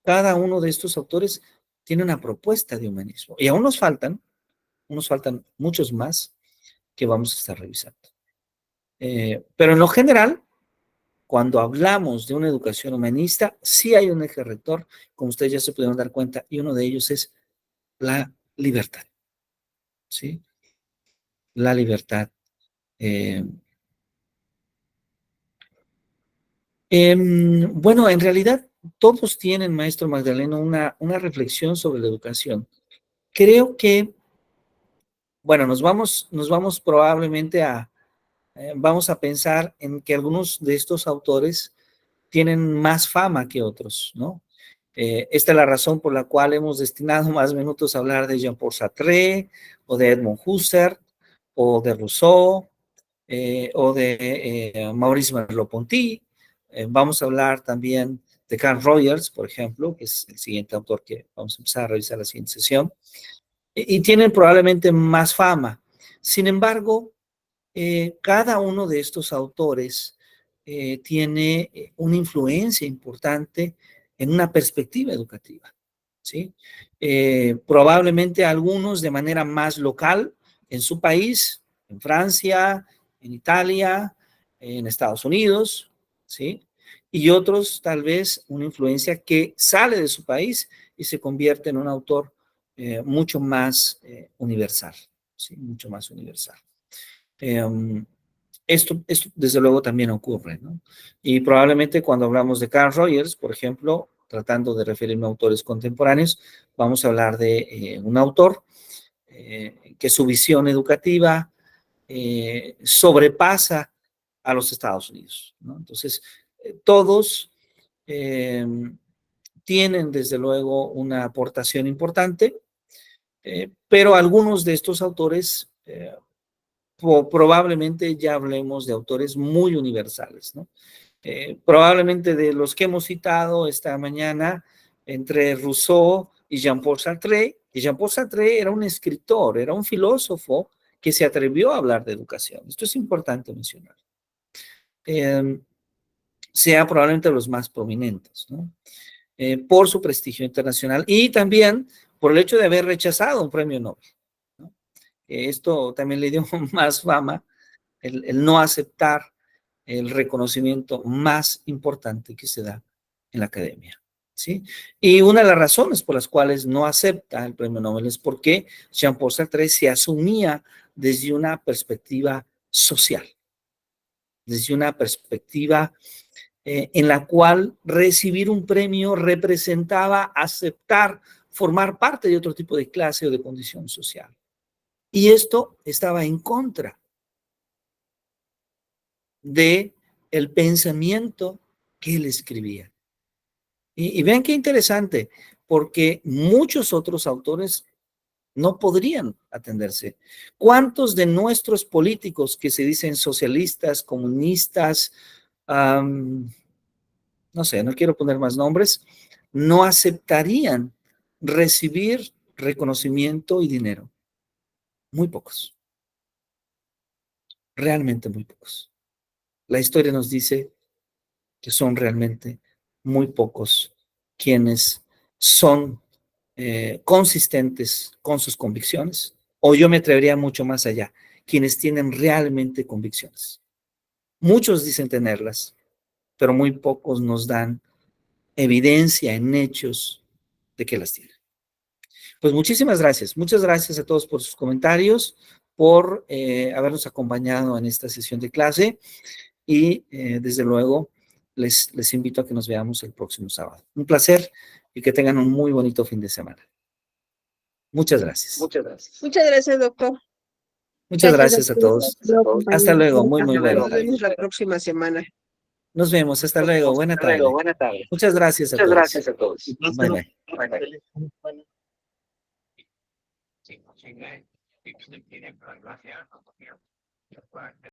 A: Cada uno de estos autores tiene una propuesta de humanismo. Y aún nos faltan muchos más que vamos a estar revisando. Pero en lo general, cuando hablamos de una educación humanista, sí hay un eje rector, como ustedes ya se pudieron dar cuenta, y uno de ellos es la libertad. ¿Sí? La libertad. Bueno, en realidad todos tienen, maestro Magdaleno, una reflexión sobre la educación. Creo que, bueno, nos vamos probablemente vamos a pensar en que algunos de estos autores tienen más fama que otros, ¿no? Esta es la razón por la cual hemos destinado más minutos a hablar de Jean-Paul Sartre, o de Edmund Husserl, o de Rousseau, o de Maurice Merleau-Ponty. Vamos a hablar también de Carl Rogers, por ejemplo, que es el siguiente autor que vamos a empezar a revisar la siguiente sesión, y tienen probablemente más fama. Sin embargo, cada uno de estos autores tiene una influencia importante en una perspectiva educativa, ¿sí? Probablemente algunos de manera más local en su país, en Francia, en Italia, en Estados Unidos, ¿sí? Y otros tal vez una influencia que sale de su país y se convierte en un autor mucho más universal, ¿sí? Mucho más universal. Esto desde luego también ocurre, ¿no? Y probablemente cuando hablamos de Carl Rogers, por ejemplo, tratando de referirme a autores contemporáneos, vamos a hablar de un autor que su visión educativa sobrepasa a los Estados Unidos, ¿no? Entonces, todos tienen desde luego una aportación importante, pero algunos de estos autores probablemente ya hablemos de autores muy universales, ¿no? Probablemente de los que hemos citado esta mañana, entre Rousseau y Jean-Paul Sartre, y Jean-Paul Sartre era un escritor, era un filósofo que se atrevió a hablar de educación. Esto es importante mencionar. Sea probablemente los más prominentes, ¿no? Por su prestigio internacional y también por el hecho de haber rechazado un premio Nobel, ¿no? Esto también le dio más fama, el no aceptar el reconocimiento más importante que se da en la academia, ¿sí? Y una de las razones por las cuales no acepta el premio Nobel es porque Jean-Paul Sartre se asumía desde una perspectiva social, desde una perspectiva en la cual recibir un premio representaba aceptar formar parte de otro tipo de clase o de condición social. Y esto estaba en contra de el pensamiento que él escribía. Y vean qué interesante, porque muchos otros autores no podrían atenderse. ¿Cuántos de nuestros políticos que se dicen socialistas, comunistas, no sé, no quiero poner más nombres, no aceptarían recibir reconocimiento y dinero? Muy pocos. Realmente muy pocos. La historia nos dice que son realmente muy pocos quienes son consistentes con sus convicciones, o yo me atrevería mucho más allá, quienes tienen realmente convicciones. Muchos dicen tenerlas, pero muy pocos nos dan evidencia en hechos de que las tienen. Pues muchísimas gracias. Muchas gracias a todos por sus comentarios. por habernos acompañado en esta sesión de clase y desde luego les invito a que nos veamos el próximo sábado. Un placer y que tengan un muy bonito fin de semana. Muchas gracias.
G: Muchas gracias.
B: Muchas gracias, doctor.
A: Muchas gracias a todos. Hasta luego. Muy buena
B: Nos
A: tarde.
B: vemos la próxima semana.
A: Nos vemos. Hasta luego. Buena tarde.
G: Buena tarde.
A: Muchas gracias a
G: Muchas
A: todos.
G: gracias a todos.
A: Bye, bye.
G: Bye, bye.